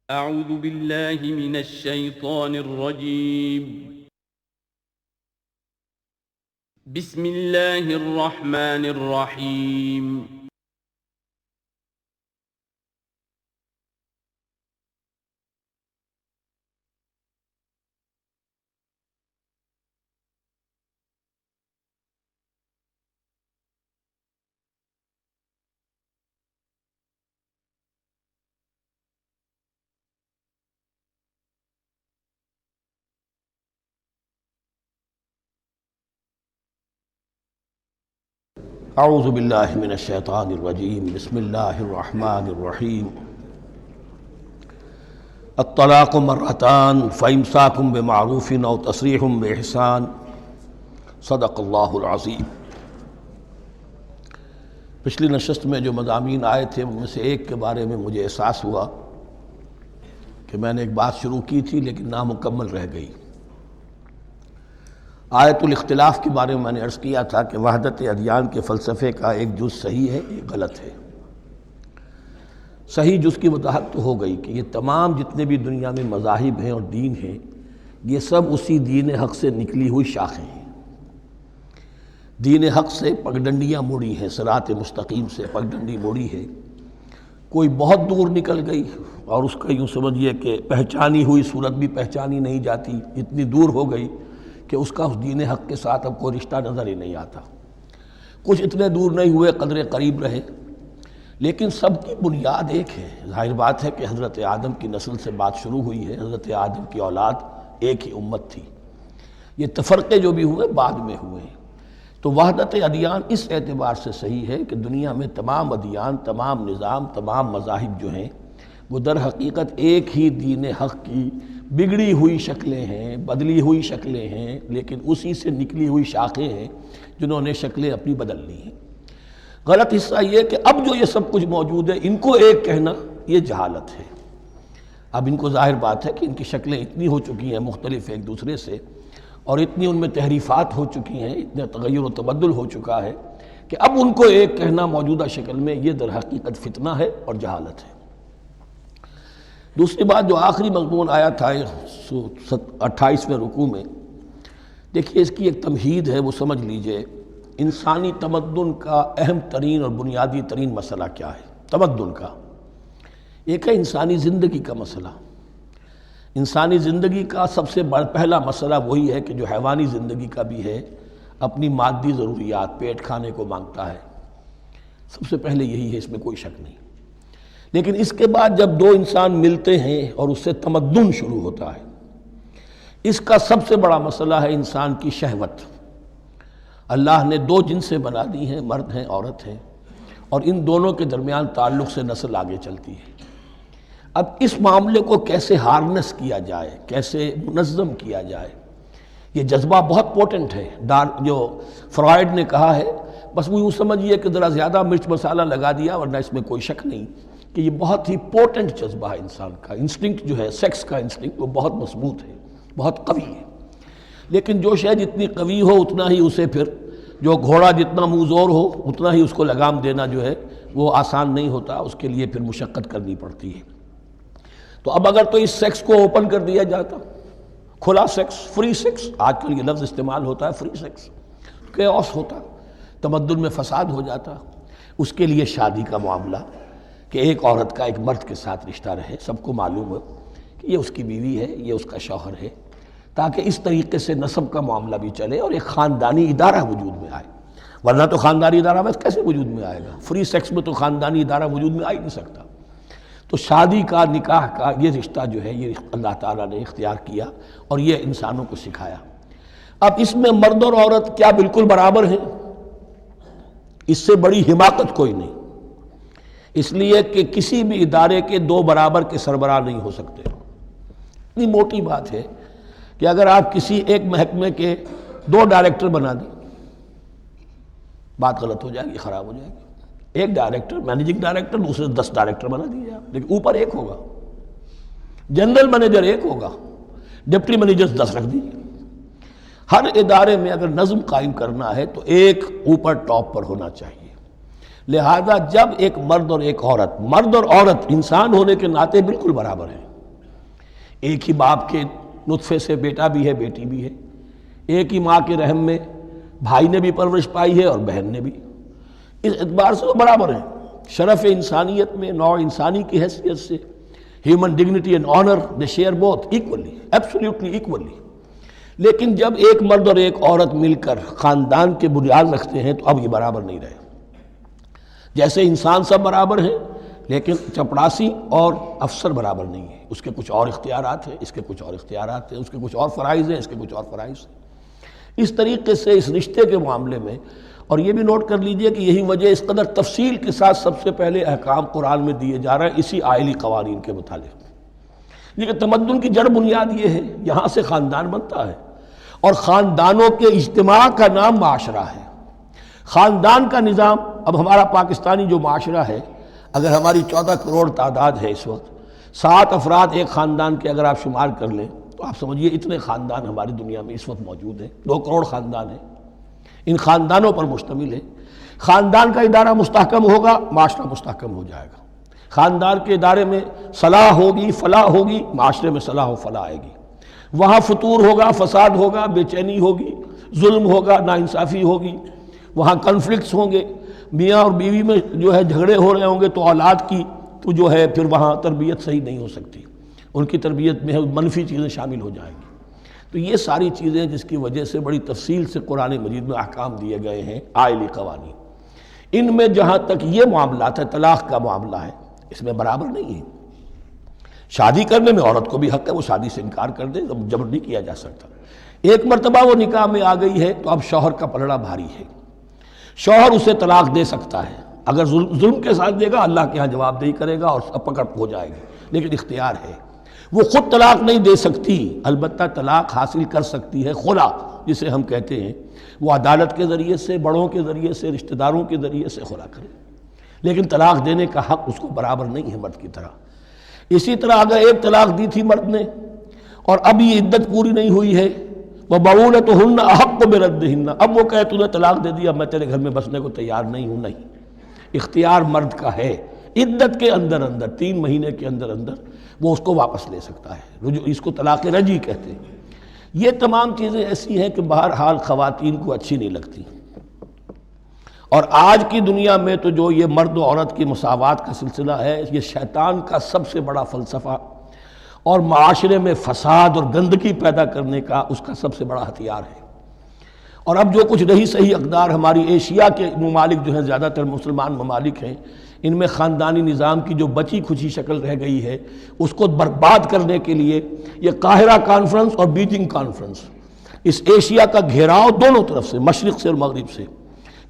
اعوذ باللہ من الشیطان الرجیم بسم اللہ الرحمن الرحیم اعوذ باللہ من الشیطان الرجیم بسم اللہ الرحمن الرحیم الطلاق مرتان فامساک بمعروف او تسریح باحسان صدق اللہ العظیم۔ پچھلی نشست میں جو مضامین آئے تھے ان میں سے ایک کے بارے میں مجھے احساس ہوا کہ میں نے ایک بات شروع کی تھی لیکن نامکمل رہ گئی۔ آیت الاختلاف کے بارے میں نے عرض کیا تھا کہ وحدت ادیان کے فلسفے کا ایک جز صحیح ہے، ایک غلط ہے۔ صحیح جز کی وضاحت تو ہو گئی کہ یہ تمام جتنے بھی دنیا میں مذاہب ہیں اور دین ہیں یہ سب اسی دین حق سے نکلی ہوئی شاخیں ہیں۔ دین حق سے پگڈنڈیاں موڑی ہیں، صراط مستقیم سے پگڈنڈی موڑی ہے، کوئی بہت دور نکل گئی اور اس کا یوں سمجھیے کہ پہچانی ہوئی صورت بھی پہچانی نہیں جاتی، اتنی دور ہو گئی کہ اس کا اس دین حق کے ساتھ اب کوئی رشتہ نظر ہی نہیں آتا۔ کچھ اتنے دور نہیں ہوئے، قدرے قریب رہے، لیکن سب کی بنیاد ایک ہے۔ ظاہر بات ہے کہ حضرت آدم کی نسل سے بات شروع ہوئی ہے، حضرت آدم کی اولاد ایک ہی امت تھی۔ یہ تفرقے جو بھی ہوئے بعد میں ہوئے ہیں۔ تو وحدت ادیان اس اعتبار سے صحیح ہے کہ دنیا میں تمام ادیان، تمام نظام، تمام مذاہب جو ہیں وہ در حقیقت ایک ہی دین حق کی بگڑی ہوئی شکلیں ہیں، بدلی ہوئی شکلیں ہیں، لیکن اسی سے نکلی ہوئی شاخیں ہیں جنہوں نے شکلیں اپنی بدل لی ہیں۔ غلط حصہ یہ کہ اب جو یہ سب کچھ موجود ہے ان کو ایک کہنا یہ جہالت ہے۔ اب ان کو ظاہر بات ہے کہ ان کی شکلیں اتنی ہو چکی ہیں مختلف ایک دوسرے سے، اور اتنی ان میں تحریفات ہو چکی ہیں، اتنا تغیر و تبدل ہو چکا ہے کہ اب ان کو ایک کہنا موجودہ شکل میں یہ در حقیقت فتنہ ہے اور جہالت ہے۔ دوسری بات جو آخری مضمون آیا تھا 28ویں رکوع میں، دیکھیے اس کی ایک تمہید ہے، وہ سمجھ لیجئے۔ انسانی تمدن کا اہم ترین اور بنیادی ترین مسئلہ کیا ہے تمدن کا؟ ایک ہے انسانی زندگی کا مسئلہ۔ انسانی زندگی کا سب سے پہلا مسئلہ وہی ہے کہ جو حیوانی زندگی کا بھی ہے، اپنی مادی ضروریات، پیٹ کھانے کو مانگتا ہے، سب سے پہلے یہی ہے، اس میں کوئی شک نہیں۔ لیکن اس کے بعد جب دو انسان ملتے ہیں اور اس سے تمدن شروع ہوتا ہے، اس کا سب سے بڑا مسئلہ ہے انسان کی شہوت۔ اللہ نے دو جنسیں بنا دی ہیں، مرد ہیں، عورت ہیں، اور ان دونوں کے درمیان تعلق سے نسل آگے چلتی ہے۔ اب اس معاملے کو کیسے ہارنس کیا جائے، کیسے منظم کیا جائے، یہ جذبہ بہت پوٹنٹ ہے۔ جو فرائڈ نے کہا ہے، بس وہ یوں سمجھیے کہ ذرا زیادہ مرچ مسالہ لگا دیا، ورنہ اس میں کوئی شک نہیں کہ یہ بہت ہی پوٹنٹ جذبہ ہے انسان کا۔ انسٹنکٹ جو ہے، سیکس کا انسٹنکٹ، وہ بہت مضبوط ہے، بہت قوی ہے۔ لیکن جو شے جتنی قوی ہو اتنا ہی اسے پھر، جو گھوڑا جتنا منہ زور ہو اتنا ہی اس کو لگام دینا جو ہے وہ آسان نہیں ہوتا، اس کے لیے پھر مشقت کرنی پڑتی ہے۔ تو اب اگر تو اس سیکس کو اوپن کر دیا جاتا، کھلا سیکس، فری سیکس، آج کل یہ لفظ استعمال ہوتا ہے فری سیکس، کیوس ہوتا، تمدن میں فساد ہو جاتا۔ اس کے لیے شادی کا معاملہ کہ ایک عورت کا ایک مرد کے ساتھ رشتہ رہے، سب کو معلوم ہو کہ یہ اس کی بیوی ہے، یہ اس کا شوہر ہے، تاکہ اس طریقے سے نسب کا معاملہ بھی چلے اور ایک خاندانی ادارہ وجود میں آئے۔ ورنہ تو خاندانی ادارہ بس کیسے وجود میں آئے گا؟ فری سیکس میں تو خاندانی ادارہ وجود میں آ ہی نہیں سکتا۔ تو شادی کا، نکاح کا یہ رشتہ جو ہے یہ اللہ تعالیٰ نے اختیار کیا اور یہ انسانوں کو سکھایا۔ اب اس میں مرد اور عورت کیا بالکل برابر ہیں؟ اس سے بڑی حماقت کوئی نہیں، اس لیے کہ کسی بھی ادارے کے دو برابر کے سربراہ نہیں ہو سکتے۔ اتنی موٹی بات ہے کہ اگر آپ کسی ایک محکمے کے دو ڈائریکٹر بنا دیں، بات غلط ہو جائے گی، خراب ہو جائے گی۔ ایک ڈائریکٹر، مینیجنگ ڈائریکٹر، دوسرے 10 ڈائریکٹر بنا دیجیے آپ، لیکن اوپر ایک ہوگا، جنرل مینیجر ایک ہوگا، ڈپٹی مینیجر 10 رکھ دیجیے۔ ہر ادارے میں اگر نظم قائم کرنا ہے تو ایک اوپر ٹاپ پر ہونا چاہیے۔ لہذا جب ایک مرد اور ایک عورت، مرد اور عورت انسان ہونے کے ناطے بالکل برابر ہیں، ایک ہی باپ کے نطفے سے بیٹا بھی ہے بیٹی بھی ہے، ایک ہی ماں کے رحم میں بھائی نے بھی پرورش پائی ہے اور بہن نے بھی، اس اعتبار سے وہ برابر ہیں شرف انسانیت میں، نوع انسانی کی حیثیت سے، human dignity and honour they share both equally, absolutely equally. لیکن جب ایک مرد اور ایک عورت مل کر خاندان کے بنیاد رکھتے ہیں تو اب یہ برابر نہیں رہے۔ جیسے انسان سب برابر ہیں لیکن چپڑاسی اور افسر برابر نہیں ہے، اس کے کچھ اور اختیارات ہیں، اس کے کچھ اور اختیارات ہیں، اس کے کچھ اور فرائض ہیں، اس کے کچھ اور فرائض ہیں۔ اس طریقے سے اس رشتے کے معاملے میں، اور یہ بھی نوٹ کر لیجئے کہ یہی وجہ اس قدر تفصیل کے ساتھ سب سے پہلے احکام قرآن میں دیے جا رہے ہیں اسی آئلی قوانین کے متعلق، لیکن تمدن کی جڑ بنیاد یہ ہے، یہاں سے خاندان بنتا ہے، اور خاندانوں کے اجتماع کا نام معاشرہ ہے۔ خاندان کا نظام، اب ہمارا پاکستانی جو معاشرہ ہے، اگر ہماری 14 کروڑ تعداد ہے اس وقت، 7 افراد ایک خاندان کے اگر آپ شمار کر لیں تو آپ سمجھیے اتنے خاندان ہماری دنیا میں اس وقت موجود ہیں، 2 کروڑ خاندان ہیں، ان خاندانوں پر مشتمل ہے۔ خاندان کا ادارہ مستحکم ہوگا، معاشرہ مستحکم ہو جائے گا۔ خاندان کے ادارے میں صلاح ہوگی، فلاح ہوگی، معاشرے میں صلاح و فلاح آئے گی۔ وہاں فتور ہوگا، فساد ہوگا، بے چینی ہوگی، ظلم ہوگا، ناانصافی ہوگی، وہاں کنفلکٹس ہوں گے، میاں اور بیوی میں جو ہے جھگڑے ہو رہے ہوں گے تو اولاد کی تو جو ہے پھر وہاں تربیت صحیح نہیں ہو سکتی، ان کی تربیت میں منفی چیزیں شامل ہو جائیں گی۔ تو یہ ساری چیزیں جس کی وجہ سے بڑی تفصیل سے قرآن مجید میں احکام دیے گئے ہیں آئلی قوانین، ان میں جہاں تک یہ معاملات ہے، طلاق کا معاملہ ہے، اس میں برابر نہیں ہے۔ شادی کرنے میں عورت کو بھی حق ہے، وہ شادی سے انکار کر دے، جبر نہیں کیا جا سکتا۔ ایک مرتبہ وہ نکاح میں آ گئی ہے تو اب شوہر کا پلڑا بھاری ہے، شوہر اسے طلاق دے سکتا ہے، اگر ظلم کے ساتھ دے گا اللہ کے ہاں جواب دہی کرے گا اور پکڑ ہو جائے گی، لیکن اختیار ہے۔ وہ خود طلاق نہیں دے سکتی، البتہ طلاق حاصل کر سکتی ہے، خلا جسے ہم کہتے ہیں، وہ عدالت کے ذریعے سے، بڑوں کے ذریعے سے، رشتہ داروں کے ذریعے سے خلا کرے، لیکن طلاق دینے کا حق اس کو برابر نہیں ہے مرد کی طرح۔ اسی طرح اگر ایک طلاق دی تھی مرد نے اور اب یہ عدت پوری نہیں ہوئی ہے، وَبَعُولَتُهُنَّ أَحَقُّ بِرَدِّهِنَّ، اب وہ کہے تو نے طلاق دے دیا، میں تیرے گھر میں بسنے کو تیار نہیں ہوں، نہیں، اختیار مرد کا ہے، عدت کے اندر 3 مہینے کے اندر وہ اس کو واپس لے سکتا ہے، اس کو طلاق رجعی کہتے ہیں۔ یہ تمام چیزیں ایسی ہیں کہ بہرحال خواتین کو اچھی نہیں لگتی، اور آج کی دنیا میں تو جو یہ مرد و عورت کی مساوات کا سلسلہ ہے، یہ شیطان کا سب سے بڑا فلسفہ اور معاشرے میں فساد اور گندگی پیدا کرنے کا اس کا سب سے بڑا ہتھیار ہے۔ اور اب جو کچھ رہی صحیح اقدار ہماری ایشیا کے ممالک جو ہیں، زیادہ تر مسلمان ممالک ہیں، ان میں خاندانی نظام کی جو بچی کھچی شکل رہ گئی ہے اس کو برباد کرنے کے لیے یہ قاہرہ کانفرنس اور بیجنگ کانفرنس، اس ایشیا کا گھیراؤ دونوں طرف سے، مشرق سے اور مغرب سے،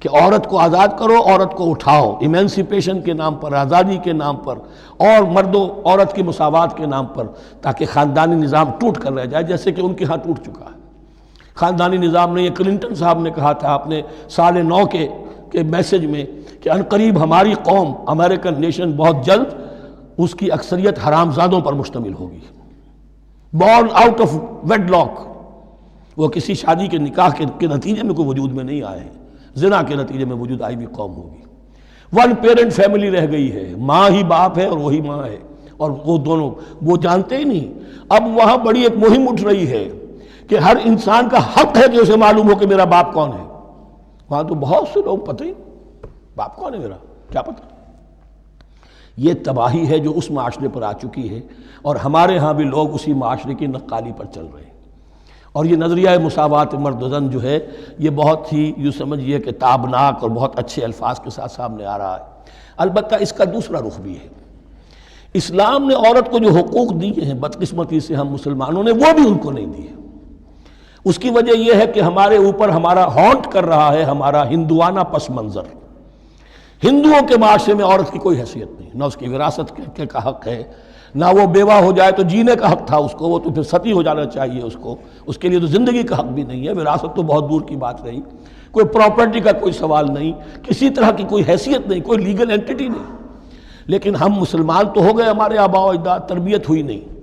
کہ عورت کو آزاد کرو، عورت کو اٹھاؤ، ایمینسیپیشن کے نام پر، آزادی کے نام پر، اور مرد و عورت کی مساوات کے نام پر، تاکہ خاندانی نظام ٹوٹ کر رہ جائے، جیسے کہ ان کے ہاں ٹوٹ چکا ہے خاندانی نظام نے۔ یہ کلنٹن صاحب نے کہا تھا اپنے سال 9 کے میسج میں کہ عنقریب ہماری قوم، امریکن نیشن، بہت جلد اس کی اکثریت حرام زادوں پر مشتمل ہوگی، born out of wedlock, وہ کسی شادی کے نکاح کے نتیجے میں کوئی وجود میں نہیں آئے ہیں، زنا کے نتیجے میں وجود آئی بھی قوم ہوگی۔ 1 پیرنٹ فیملی رہ گئی ہے، ماں ہی باپ ہے اور وہی ماں ہے، اور وہ دونوں وہ جانتے ہی نہیں۔ اب وہاں بڑی ایک مہم اٹھ رہی ہے کہ ہر انسان کا حق ہے کہ اسے معلوم ہو کہ میرا باپ کون ہے۔ وہاں تو بہت سے لوگ پتہ ہی باپ کون ہے میرا، کیا پتہ۔ یہ تباہی ہے جو اس معاشرے پر آ چکی ہے، اور ہمارے ہاں بھی لوگ اسی معاشرے کی نقالی پر چل رہے ہیں۔ اور یہ نظریہ مساوات مرد و زن جو ہے، یہ بہت ہی یوں سمجھیے کہ تابناک اور بہت اچھے الفاظ کے ساتھ سامنے آ رہا ہے۔ البتہ اس کا دوسرا رخ بھی ہے، اسلام نے عورت کو جو حقوق دیے ہیں بدقسمتی سے ہم مسلمانوں نے وہ بھی ان کو نہیں دیے۔ اس کی وجہ یہ ہے کہ ہمارے اوپر ہمارا ہانٹ کر رہا ہے ہمارا ہندوانہ پس منظر۔ ہندوؤں کے معاشرے میں عورت کی کوئی حیثیت نہیں، نہ اس کی وراثت کا حق ہے، نہ وہ بیوہ ہو جائے تو جینے کا حق تھا اس کو، وہ تو پھر ستی ہو جانا چاہیے اس کے لیے تو زندگی کا حق بھی نہیں ہے، وراثت تو بہت دور کی بات رہی، کوئی پراپرٹی کا کوئی سوال نہیں، کسی طرح کی کوئی حیثیت نہیں، کوئی لیگل اینٹیٹی نہیں۔ لیکن ہم مسلمان تو ہو گئے، ہمارے آباء و اجداد، تربیت ہوئی نہیں،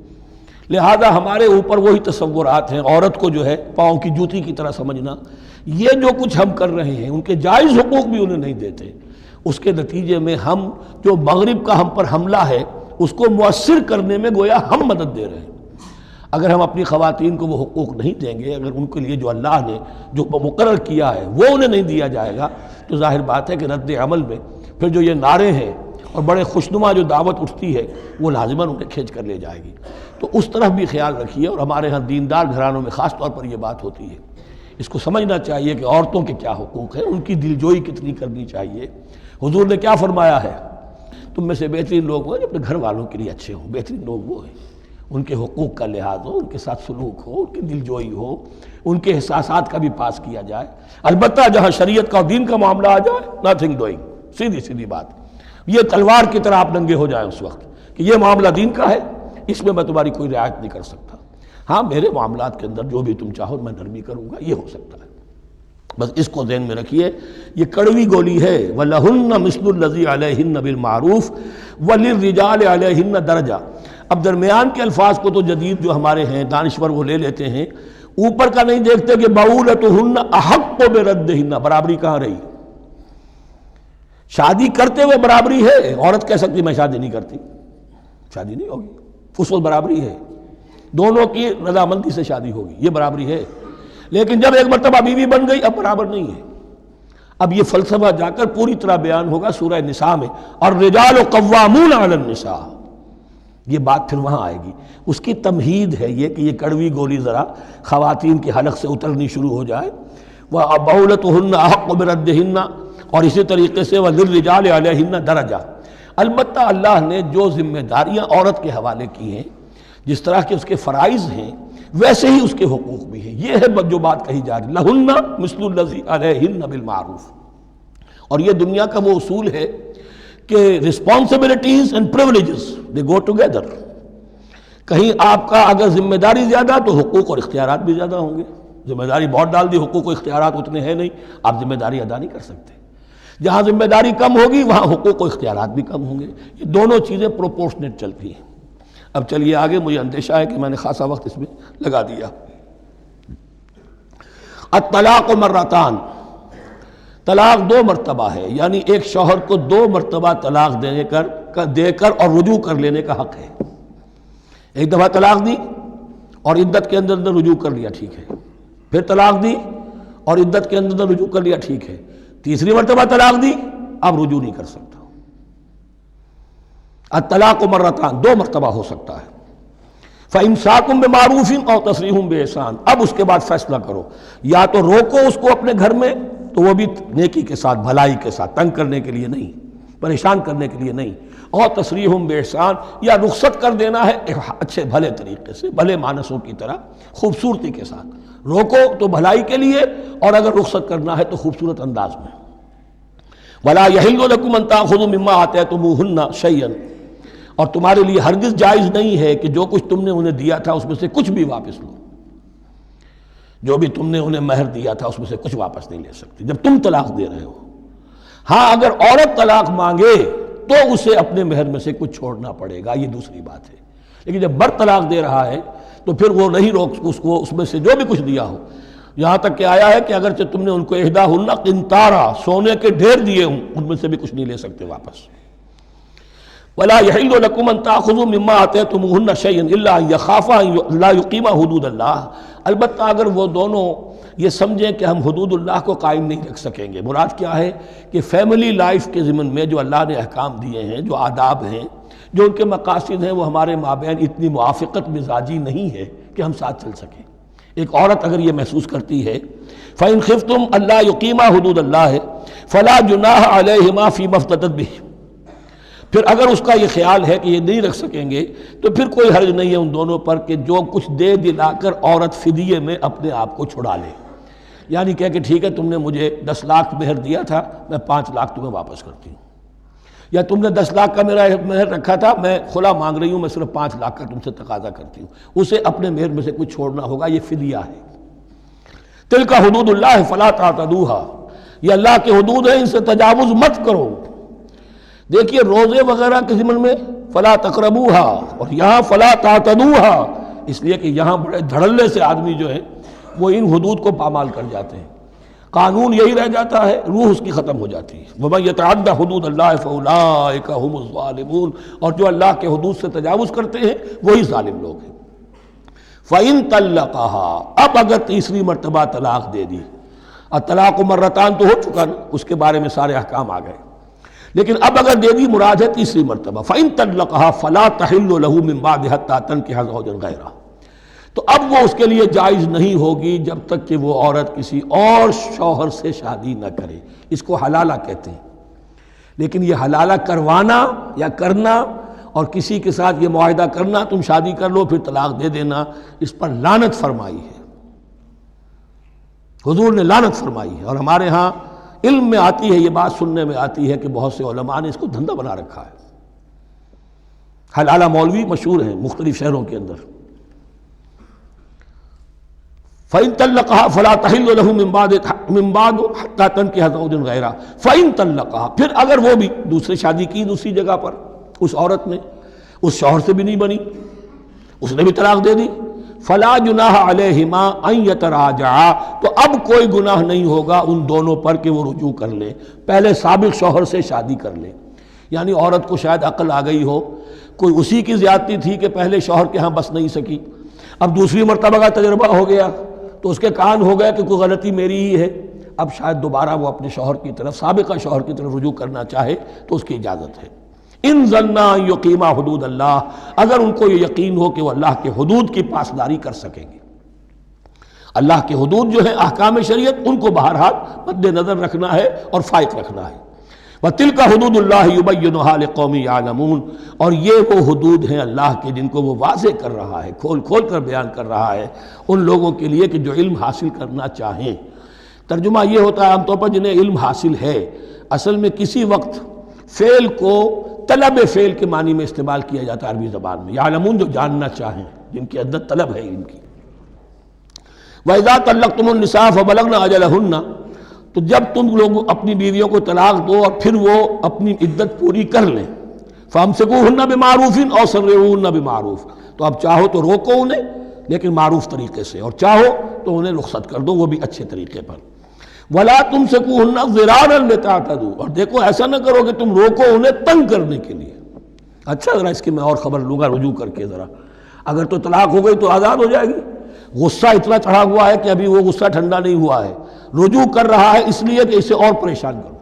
لہذا ہمارے اوپر وہی تصورات ہیں، عورت کو جو ہے پاؤں کی جوتی کی طرح سمجھنا۔ یہ جو کچھ ہم کر رہے ہیں، ان کے جائز حقوق بھی انہیں نہیں دیتے، اس کے نتیجے میں ہم جو مغرب کا ہم پر حملہ ہے اس کو مؤثر کرنے میں گویا ہم مدد دے رہے ہیں۔ اگر ہم اپنی خواتین کو وہ حقوق نہیں دیں گے، اگر ان کے لیے جو اللہ نے جو مقرر کیا ہے وہ انہیں نہیں دیا جائے گا، تو ظاہر بات ہے کہ رد عمل میں پھر جو یہ نعرے ہیں اور بڑے خوشنما جو دعوت اٹھتی ہے وہ لازماً انہیں کھینچ کر لے جائے گی۔ تو اس طرف بھی خیال رکھیے، اور ہمارے ہاں دیندار گھرانوں میں خاص طور پر یہ بات ہوتی ہے، اس کو سمجھنا چاہیے کہ عورتوں کے کیا حقوق ہیں، ان کی دلجوئی کتنی کرنی چاہیے۔ حضور نے کیا فرمایا ہے؟ تم میں سے بہترین لوگ وہ جو اپنے گھر والوں کے لیے اچھے ہوں، بہترین لوگ وہ ہیں ان کے حقوق کا لحاظ ہو، ان کے ساتھ سلوک ہو، ان کی دلجوئی ہو، ان کے احساسات کا بھی پاس کیا جائے۔ البتہ جہاں شریعت کا اور دین کا معاملہ آ جائے، نتھنگ ڈوئنگ، سیدھی سیدھی بات، یہ تلوار کی طرح آپ ننگے ہو جائیں اس وقت کہ یہ معاملہ دین کا ہے، اس میں تمہاری کوئی رعایت نہیں کر سکتا۔ ہاں میرے معاملات کے اندر جو بھی تم چاہو میں نرمی کروں گا، یہ ہو سکتا ہے۔ بس اس کو ذہن میں رکھیے، یہ کڑوی گولی ہے۔ وَلَهُنَّ مِثْلُ الَّذِي عَلَيْهِنَّ بِالْمَعْرُوفِ وَلِلرِّجَالِ عَلَيْهِنَّ دَرَجَةٌ۔ اب درمیان کے الفاظ کو تو جدید جو ہمارے ہیں دانشور وہ لے لیتے ہیں، اوپر کا نہیں دیکھتے کہ بَعُولَتُهُنَّ أَحَقُّ بِرَدِّهِنَّ، برابری کہاں رہی؟ شادی کرتے ہوئے برابری ہے، عورت کہہ سکتی میں شادی نہیں کرتی، شادی نہیں ہوگی، اس وقت برابری ہے، دونوں کی رضامندی سے شادی ہوگی، یہ برابری ہے۔ لیکن جب ایک مرتبہ بیوی بن گئی اب برابر نہیں ہے۔ اب یہ فلسفہ جا کر پوری طرح بیان ہوگا سورہ نساء میں، اور الرجال قوامون علی النساء، یہ بات پھر وہاں آئے گی۔ اس کی تمہید ہے یہ کہ یہ کڑوی گولی ذرا خواتین کے حلق سے اترنی شروع ہو جائے۔ وَبَعُولَتُهُنَّ أَحَقُّ بِرَدِّهِنَّ، اور اسی طریقے سے وَلِلرِّجَالِ عَلَيْهِنَّ دَرَجَةٌ۔ البتہ اللہ نے جو ذمہ داریاں عورت کے حوالے کی ہیں، جس طرح کے اس کے فرائض ہیں ویسے ہی اس کے حقوق بھی ہیں، یہ ہے جو بات کہی جا رہی لَهُنَّ مِثْلُ الَّذِي عَلَيْهِنَّ بِالْمَعْرُوفِ۔ اور یہ دنیا کا وہ اصول ہے کہ responsibilities and privileges they go together۔ کہیں آپ کا اگر ذمہ داری زیادہ تو حقوق اور اختیارات بھی زیادہ ہوں گے۔ ذمہ داری بہت ڈال دی، حقوق و اختیارات اتنے ہیں نہیں، آپ ذمہ داری ادا نہیں کر سکتے۔ جہاں ذمہ داری کم ہوگی وہاں حقوق و اختیارات بھی کم ہوں گے۔ یہ دونوں چیزیں پروپورشنیٹ چلتی ہیں۔ اب چلیے آگے، مجھے اندیشہ ہے کہ میں نے خاصا وقت اس میں لگا دیا۔ الطلاق مرتان، طلاق دو مرتبہ ہے، یعنی ایک شوہر کو دو مرتبہ طلاق دے کر اور رجوع کر لینے کا حق ہے۔ ایک دفعہ طلاق دی اور عدت کے اندر رجوع کر لیا، ٹھیک ہے۔ پھر طلاق دی اور عدت کے اندر رجوع کر لیا، ٹھیک ہے۔ تیسری مرتبہ طلاق دی، اب رجوع نہیں کر سکتا۔ الطلاق مرتان، دو مرتبہ ہو سکتا ہے۔ فَإِمْسَاكٌ بِمَعْرُوفٍ أَوْ تَسْرِيحٌ بِإِحْسَان، اب اس کے بعد فیصلہ کرو، یا تو روکو اس کو اپنے گھر میں تو وہ بھی نیکی کے ساتھ، بھلائی کے ساتھ، تنگ کرنے کے لیے نہیں، پریشان کرنے کے لیے نہیں، اور تسریح بِإِحْسَان، یا رخصت کر دینا ہے اچھے بھلے طریقے سے، بھلے مانسوں کی طرح، خوبصورتی کے ساتھ۔ روکو تو بھلائی کے لیے، اور اگر رخصت کرنا ہے تو خوبصورت انداز میں۔ وَلَا يَحِلُّ لَكُمْ أَن تَأْخُذُوا مِمَّا آتَيْتُمُوهُنَّ شَيْئًا، اور تمہارے لیے ہرگز جائز نہیں ہے کہ جو کچھ تم نے انہیں دیا تھا اس میں سے کچھ بھی واپس لو۔ جو بھی تم نے انہیں مہر دیا تھا اس میں سے کچھ واپس نہیں لے سکتے جب تم طلاق دے رہے ہو۔ ہاں اگر عورت طلاق مانگے تو اسے اپنے مہر میں سے کچھ چھوڑنا پڑے گا، یہ دوسری بات ہے۔ لیکن جب بر طلاق دے رہا ہے تو پھر وہ نہیں روک اس کو، اس میں سے جو بھی کچھ دیا ہو، یہاں تک کہ آیا ہے کہ اگرچہ تم نے ان کو احداہن قنطارا، سونے کے ڈھیر دیے ہوں، ان میں سے بھی کچھ نہیں لے سکتے واپس۔ وَلَا يَحِلُّ لَكُمْ أَن تَأْخُذُوا مِمَّا آتَيْتُمُوهُنَّ شَيْئًا إِلَّا أَن يَخَافَا أَن لَا يُقِيمَا حُدُودَ اللَّهِ، البتہ اگر وہ دونوں یہ سمجھیں کہ ہم حدود اللہ کو قائم نہیں رکھ سکیں گے۔ مراد کیا ہے کہ فیملی لائف کے ضمن میں جو اللہ نے احکام دیے ہیں، جو آداب ہیں، جو ان کے مقاصد ہیں، وہ ہمارے مابین اتنی موافقت مزاجی نہیں ہے کہ ہم ساتھ چل سکیں۔ ایک عورت اگر یہ محسوس کرتی ہے فَإِنْ خِفْتُمْ أَلَّا يُقِيمَا حُدُودَ اللَّهِ فَلَا جُنَاحَ عَلَيْهِمَا فِيمَا افْتَدَتْ بِهِ، پھر اگر اس کا یہ خیال ہے کہ یہ نہیں رکھ سکیں گے تو پھر کوئی حرج نہیں ہے ان دونوں پر کہ جو کچھ دے دلا کر عورت فدیے میں اپنے آپ کو چھڑا لے، یعنی کہہ کہ ٹھیک ہے تم نے مجھے 10 لاکھ مہر دیا تھا، میں 5 لاکھ تمہیں واپس کرتی ہوں، یا تم نے 10 لاکھ کا میرا مہر رکھا تھا، میں خلا مانگ رہی ہوں، میں صرف 5 لاکھ کا تم سے تقاضا کرتی ہوں۔ اسے اپنے مہر میں سے کچھ چھوڑنا ہوگا، یہ فدیہ ہے۔ تلک حدود اللہ فلا تعتدوها، یہ اللہ کے حدود ہیں، ان سے تجاوز مت کرو۔ دیکھیے روزے وغیرہ کے ضمن میں فلا تقربوها، اور یہاں فلا تعتدوها، اس لیے کہ یہاں بڑے دھڑلے سے آدمی جو ہے وہ ان حدود کو پامال کر جاتے ہیں، قانون یہی رہ جاتا ہے، روح اس کی ختم ہو جاتی ہے۔ وَمَن يَتَعَدَّ حُدُودَ اللَّهِ فَأُولَٰئِكَ هُمُ الظَّالِمُونَ، اور جو اللہ کے حدود سے تجاوز کرتے ہیں وہی ظالم لوگ ہیں۔ فَإِن طَلَّقَهَا، اب اگر تیسری مرتبہ طلاق دے دی، الطلاق مرتان تو ہو چکا نا، اس کے بارے میں سارے احکام آ گئے، لیکن اب اگر دے دی مراد ہے تیسری مرتبہ، فَإِن طَلَّقَهَا فَلَا تَحِلُّ لَهُ مِن بَعْدِ حَتَّىٰ تَنكِحَ زَوْجًا غَيْرَهُ، تو اب وہ اس کے لیے جائز نہیں ہوگی جب تک کہ وہ عورت کسی اور شوہر سے شادی نہ کرے۔ اس کو حلالہ کہتے ہیں، لیکن یہ حلالہ کروانا یا کرنا اور کسی کے ساتھ یہ معاہدہ کرنا تم شادی کر لو پھر طلاق دے دینا، اس پر لعنت فرمائی ہے، حضور نے لعنت فرمائی ہے۔ اور ہمارے ہاں علم میں آتی ہے، یہ بات سننے میں آتی ہے کہ بہت سے علماء نے اس کو دھندا بنا رکھا ہے۔ حلالہ مولوی مشہور ہیں مختلف شہروں کے اندر۔ فَإِن طَلَّقَهَا فَلَا تَحِلُّ لَهُ مِن بَعْدُ حَتَّىٰ تَنكِحَ زَوْجًا غَيْرَهُ فَإِن طَلَّقَهَا، پھر اگر وہ بھی دوسری شادی کی دوسری جگہ پر، اس عورت نے اس شوہر سے بھی نہیں بنی، اس نے بھی طلاق دے دی، فَلَا جُنَاحَ عَلَيْهِمَا أَن يَتَرَاجَعَا، تو اب کوئی گناہ نہیں ہوگا ان دونوں پر کہ وہ رجوع کر لیں، پہلے سابق شوہر سے شادی کر لیں۔ یعنی عورت کو شاید عقل آ گئی ہو، کوئی اسی کی زیادتی تھی کہ پہلے شوہر کے ہاں بس نہیں سکی، اب دوسری مرتبہ کا تجربہ ہو گیا تو اس کے کان ہو گیا کہ کوئی غلطی میری ہی ہے، اب شاید دوبارہ وہ اپنے شوہر کی طرف، سابقہ شوہر کی طرف رجوع کرنا چاہے تو اس کی اجازت ہے۔ ان ظنا یقیما حدود اللہ، اگر ان کو یہ یقین ہو کہ وہ اللہ کے حدود کی پاسداری کر سکیں گے۔ اللہ کے حدود جو ہیں احکام شریعت، ان کو بہرحال مد نظر رکھنا ہے اور فائق رکھنا ہے۔ وَتِلْكَ حُدُودُ اللَّهِ يُبَيِّنُهَا لِقَوْمٍ يَعْلَمُونَ، اور یہ وہ حدود ہیں اللہ کے جن کو وہ واضح کر رہا ہے، کھول کھول کر بیان کر رہا ہے ان لوگوں کے لیے کہ جو علم حاصل کرنا چاہیں۔ ترجمہ یہ ہوتا ہے عام طور پر جنہیں علم حاصل ہے، اصل میں کسی وقت فعل کو طلب فعل کے معنی میں استعمال کیا جاتا ہے عربی زبان میں، یعلمون جو جاننا چاہیں، جن کی اندر طلب ہے علم کی۔ وَإِذَا طَلَّقْتُمُ النِّسَاءَ فَبَلَغْنَ أَجَلَهُنَّ، تو جب تم لوگ اپنی بیویوں کو طلاق دو اور پھر وہ اپنی عدت پوری کر لیں، فَأَمْسِكُوهُنَّ بِمَعْرُوفٍ أَوْ سَرِّحُوهُنَّ بِمَعْرُوفٍ، تو اب چاہو تو روکو انہیں لیکن معروف طریقے سے، اور چاہو تو انہیں رخصت کر دو وہ بھی اچھے طریقے پر۔ وَلَا تُمْسِكُوهُنَّ ضِرَارًا لِتَعْتَدُوا، اور دیکھو ایسا نہ کرو کہ تم روکو انہیں تنگ کرنے کے لیے۔ اچھا ذرا اس کی میں اور خبر لوں گا رجوع کر کے، ذرا اگر تو طلاق ہو گئی تو آزاد ہو جائے گی، غصہ اتنا چڑھا ہوا ہے کہ ابھی وہ غصہ ٹھنڈا نہیں ہوا ہے، رجوع کر رہا ہے اس لیے کہ اسے اور پریشان کروں،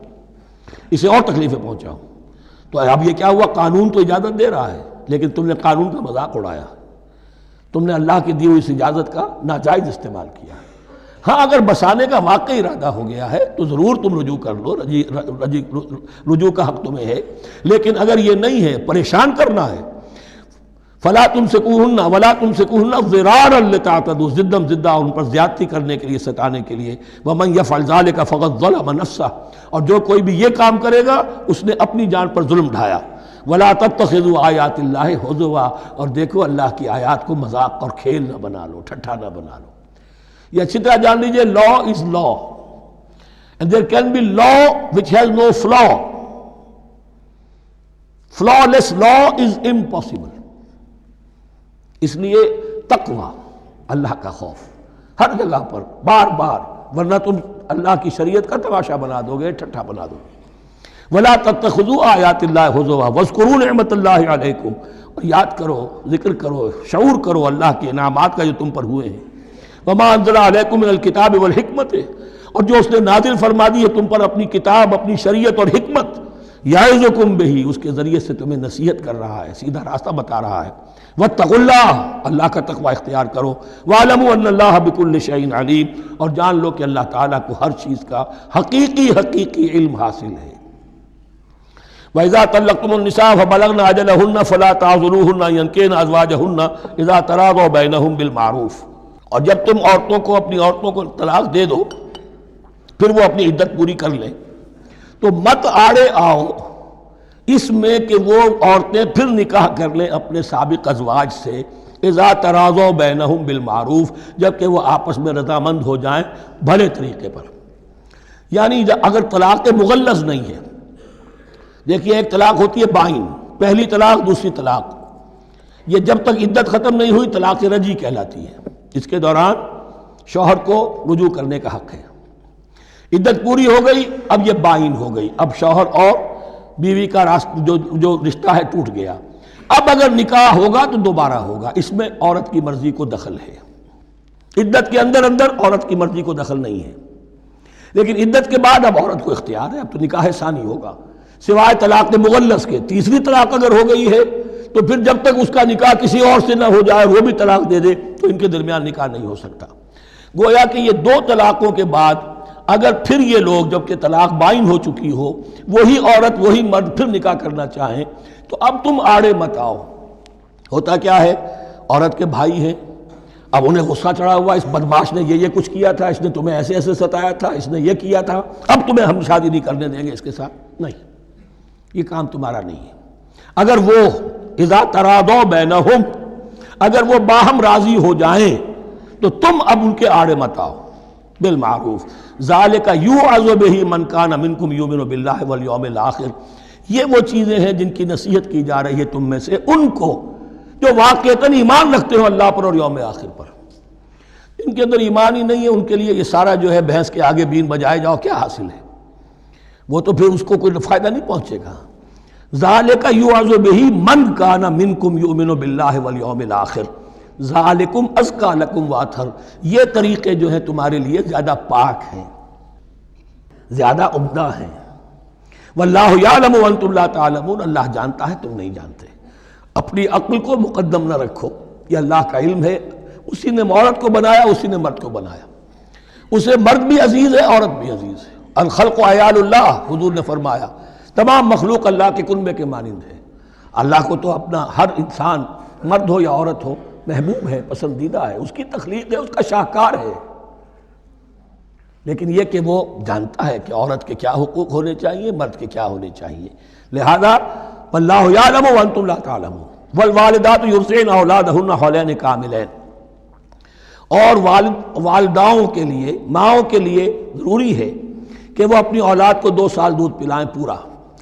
اسے اور تکلیفیں پہنچاؤں۔ تو اب یہ کیا ہوا، قانون تو اجازت دے رہا ہے لیکن تم نے قانون کا مذاق اڑایا، تم نے اللہ کی دی ہوئی اس اجازت کا ناجائز استعمال کیا۔ ہاں اگر بسانے کا واقعی ارادہ ہو گیا ہے تو ضرور تم رجوع کر لو، رجوع کا حق تمہیں ہے، لیکن اگر یہ نہیں ہے، پریشان کرنا ہے، فَلَا تُمْسِكُوهُنَّ وَلَا تُمْسِكُوهُنَّ ضِرَارًا لِتَعْتَدُوا، ضدم زدہ ان پر زیادتی کرنے کے لیے، ستانے کے لیے۔ وَمَنْ يَفْعَلْ ذَلِكَ فَقَدْ ظَلَمَ نَفْسَهُ، اور جو کوئی بھی یہ کام کرے گا اس نے اپنی جان پر ظلم ڈھایا۔ وَلَا تَتَّخِذُوا آیَاتِ اللَّهِ هُزُوًا، اور دیکھو اللہ کی آیات کو مذاق اور کھیل نہ بنا لو، ٹھٹھا نہ بنا لو۔ یہ اچھی طرح جان لیجئے، لا از لا and there can be law which has no flaw. Flawless law is impossible. اس لیے تقوی، اللہ کا خوف ہر جگہ پر بار بار، ورنہ تم اللہ کی شریعت کا تماشا بنا دو گے، ٹھٹھا بنا دو گے۔ وَلَا تَتَّخِذُوا آیَاتِ اللَّهِ هُزُوًا وَاذْكُرُوا نِعْمَتَ اللَّهِ عَلَيْكُمْ، اور یاد کرو، ذکر کرو، شعور کرو اللہ کے انعامات کا جو تم پر ہوئے ہیں۔ وَمَا أَنزَلَ عَلَيْكُمْ مِنَ الْكِتَابِ وَالْحِكْمَةِ، اور جو اس نے نازل فرما دی ہے تم پر اپنی کتاب، اپنی شریعت اور حکمت، یعظکم بہ، اس کے ذریعے سے تمہیں نصیحت کر رہا ہے، سیدھا راستہ بتا رہا ہے۔ واتقوا اللہ، اللہ کا تقوی اختیار کرو۔ وَاعْلَمُوا أَنَّ اللَّهَ بِكُلِّ شَيْءٍ عَلِيمٌ، اور جان لو کہ اللہ تعالیٰ کو ہر چیز کا حقیقی علم حاصل ہے۔ وَإِذَا طَلَّقْتُمُ النِّسَاءَ فَبَلَغْنَ أَجَلَهُنَّ فَلَا تَعْضُلُوهُنَّ أَن يَنكِحْنَ أَزْوَاجَهُنَّ إِذَا تَرَاضَوْا بَيْنَهُم بِالْمَعْرُوفِ، اور جب تم اپنی عورتوں کو طلاق دے دو پھر وہ اپنی عدت پوری کر لیں تو مت آڑے آؤ اس میں کہ وہ عورتیں پھر نکاح کر لیں اپنے سابق ازواج سے، اذا تراضوا بینہم بالمعروف، جبکہ وہ آپس میں رضامند ہو جائیں بھلے طریقے پر۔ یعنی اگر طلاق مغلظ نہیں ہے، دیکھیے ایک طلاق ہوتی ہے بائن، پہلی طلاق دوسری طلاق، یہ جب تک عدت ختم نہیں ہوئی طلاق رجعی کہلاتی ہے، اس کے دوران شوہر کو رجوع کرنے کا حق ہے۔ عدت پوری ہو گئی، اب یہ بائن ہو گئی، اب شوہر اور بیوی کا جو رشتہ ہے ٹوٹ گیا۔ اب اگر نکاح ہوگا تو دوبارہ ہوگا، اس میں عورت کی مرضی کو دخل ہے۔ عدت کے اندر عورت کی مرضی کو دخل نہیں ہے، لیکن عدت کے بعد اب عورت کو اختیار ہے، اب تو نکاح ثانی ہوگا سوائے طلاق مغلظ کے۔ تیسری طلاق اگر ہو گئی ہے تو پھر جب تک اس کا نکاح کسی اور سے نہ ہو جائے، وہ بھی طلاق دے دے، تو ان کے درمیان نکاح نہیں ہو سکتا۔ گویا کہ یہ دو طلاقوں کے بعد اگر پھر یہ لوگ جب کہ طلاق بائن ہو چکی ہو، وہی عورت وہی مرد پھر نکاح کرنا چاہیں تو اب تم آڑے مت آؤ۔ ہوتا کیا ہے، عورت کے بھائی ہیں، اب انہیں غصہ چڑھا ہوا، اس بدماش نے یہ کچھ کیا تھا، اس نے تمہیں ایسے ایسے ستایا تھا، اس نے یہ کیا تھا، اب تمہیں ہم شادی نہیں کرنے دیں گے اس کے ساتھ۔ نہیں، یہ کام تمہارا نہیں ہے۔ اگر وہ اذا تراضوا بینہم، اگر وہ باہم راضی ہو جائیں تو تم اب ان کے آڑے مت آؤ۔ بالمعروف ذالک یوعظ بہ من کان منکم یؤمن باللہ والیوم الآخر، یہ وہ چیزیں ہیں جن کی نصیحت کی جا رہی ہے تم میں سے ان کو جو واقعتاً ایمان رکھتے ہو اللہ پر اور یوم آخر پر۔ ان کے اندر ایمان ہی نہیں ہے، ان کے لیے یہ سارا جو ہے بھینس کے آگے بین بجائے جاؤ کیا حاصل ہے، وہ تو پھر اس کو کوئی فائدہ نہیں پہنچے گا۔ ذالک یوعظ بہ من کان منکم یؤمن باللہ والیوم الآخر ذالکم ازکی لکم واطہر، یہ طریقے جو ہیں تمہارے لیے زیادہ پاک ہیں، زیادہ عمدہ ہیں۔ واللہ یعلم وانتم لا تعلمون، اللہ جانتا ہے تم نہیں جانتے۔ اپنی عقل کو مقدم نہ رکھو، یہ اللہ کا علم ہے، اسی نے عورت کو بنایا، اسی نے مرد کو بنایا، اسے مرد بھی عزیز ہے عورت بھی عزیز ہے۔ الخلق عیال اللہ، حضور نے فرمایا تمام مخلوق اللہ کے کنبے کے مانند ہے۔ اللہ کو تو اپنا ہر انسان مرد ہو یا عورت ہو محبوب ہے، پسندیدہ ہے، اس کی تخلیق ہے، اس کا شاہکار ہے، لیکن یہ کہ وہ جانتا ہے کہ عورت کے کیا حقوق ہونے چاہیے، مرد کے کیا ہونے چاہیے۔ لہذا واللہ یعلم وانتم لا تعلمون والوالدات یرضعن اولادہن حولین کاملین، اور والداؤں کے لیے، ماؤں کے لیے ضروری ہے کہ وہ اپنی اولاد کو 2 سال دودھ پلائیں پورا۔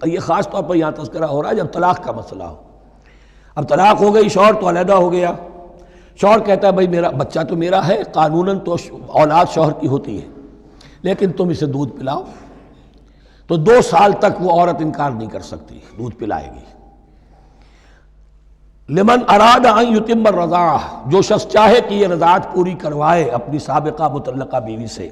یہ خاص طور پر یہاں تذکرہ ہو رہا ہے جب طلاق کا مسئلہ ہو۔ اب طلاق ہو گئی، شوہر تو علیحدہ ہو گیا، شوہر کہتا ہے بھائی میرا بچہ تو میرا ہے، قانوناً تو اولاد شوہر کی ہوتی ہے، لیکن تم اسے دودھ پلاؤ، تو 2 سال تک وہ عورت انکار نہیں کر سکتی، دودھ پلائے گی۔ لمن اراد ان یتم الرضاعہ، جو شخص چاہے کہ یہ رضاعت پوری کروائے اپنی سابقہ مطلقہ بیوی سے۔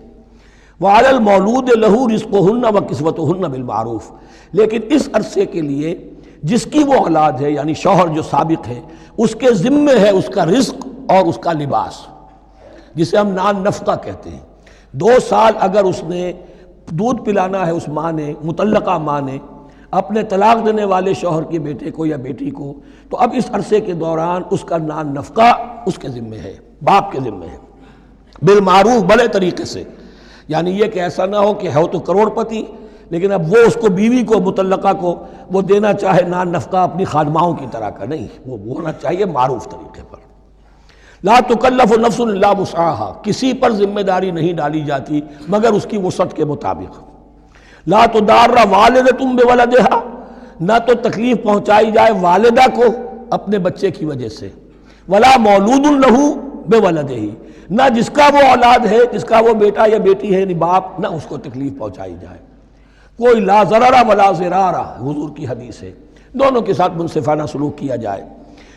وعلی المولود لہ رزقہن وکسوتہن بالمعروف، لیکن اس عرصے کے لیے جس کی وہ اولاد ہے یعنی شوہر جو سابق ہے، اس کے ذمے ہے اس کا رزق اور اس کا لباس، جسے ہم نان نفقہ کہتے ہیں۔ 2 سال اگر اس نے دودھ پلانا ہے، اس ماں نے، مطلقہ ماں نے اپنے طلاق دینے والے شوہر کے بیٹے کو یا بیٹی کو، تو اب اس عرصے کے دوران اس کا نان نفقہ اس کے ذمے ہے، باپ کے ذمے ہے، بالمعروف، بڑے طریقے سے۔ یعنی یہ کہ ایسا نہ ہو کہ ہے تو کروڑ پتی لیکن اب وہ اس کو بیوی کو مطلقہ کو وہ دینا چاہے نان نفقہ اپنی خادماؤں کی طرح کا، نہیں، وہ ہونا چاہیے معروف طریقے پر۔ لا تکلف نفس الا وسعها، کسی پر ذمہ داری نہیں ڈالی جاتی مگر اس کی وسعت کے مطابق۔ لا تضار والدۃ بولدہا، نہ تو تکلیف پہنچائی جائے والدہ کو اپنے بچے کی وجہ سے، ولا مولود لہ بولدہ، نہ جس کا وہ اولاد ہے، جس کا وہ بیٹا یا بیٹی ہے یعنی باپ، نہ اس کو تکلیف پہنچائی جائے۔ کوئی لا ضرر ولا ضرار، حضور کی حدیث ہے، دونوں کے ساتھ منصفانہ سلوک کیا جائے۔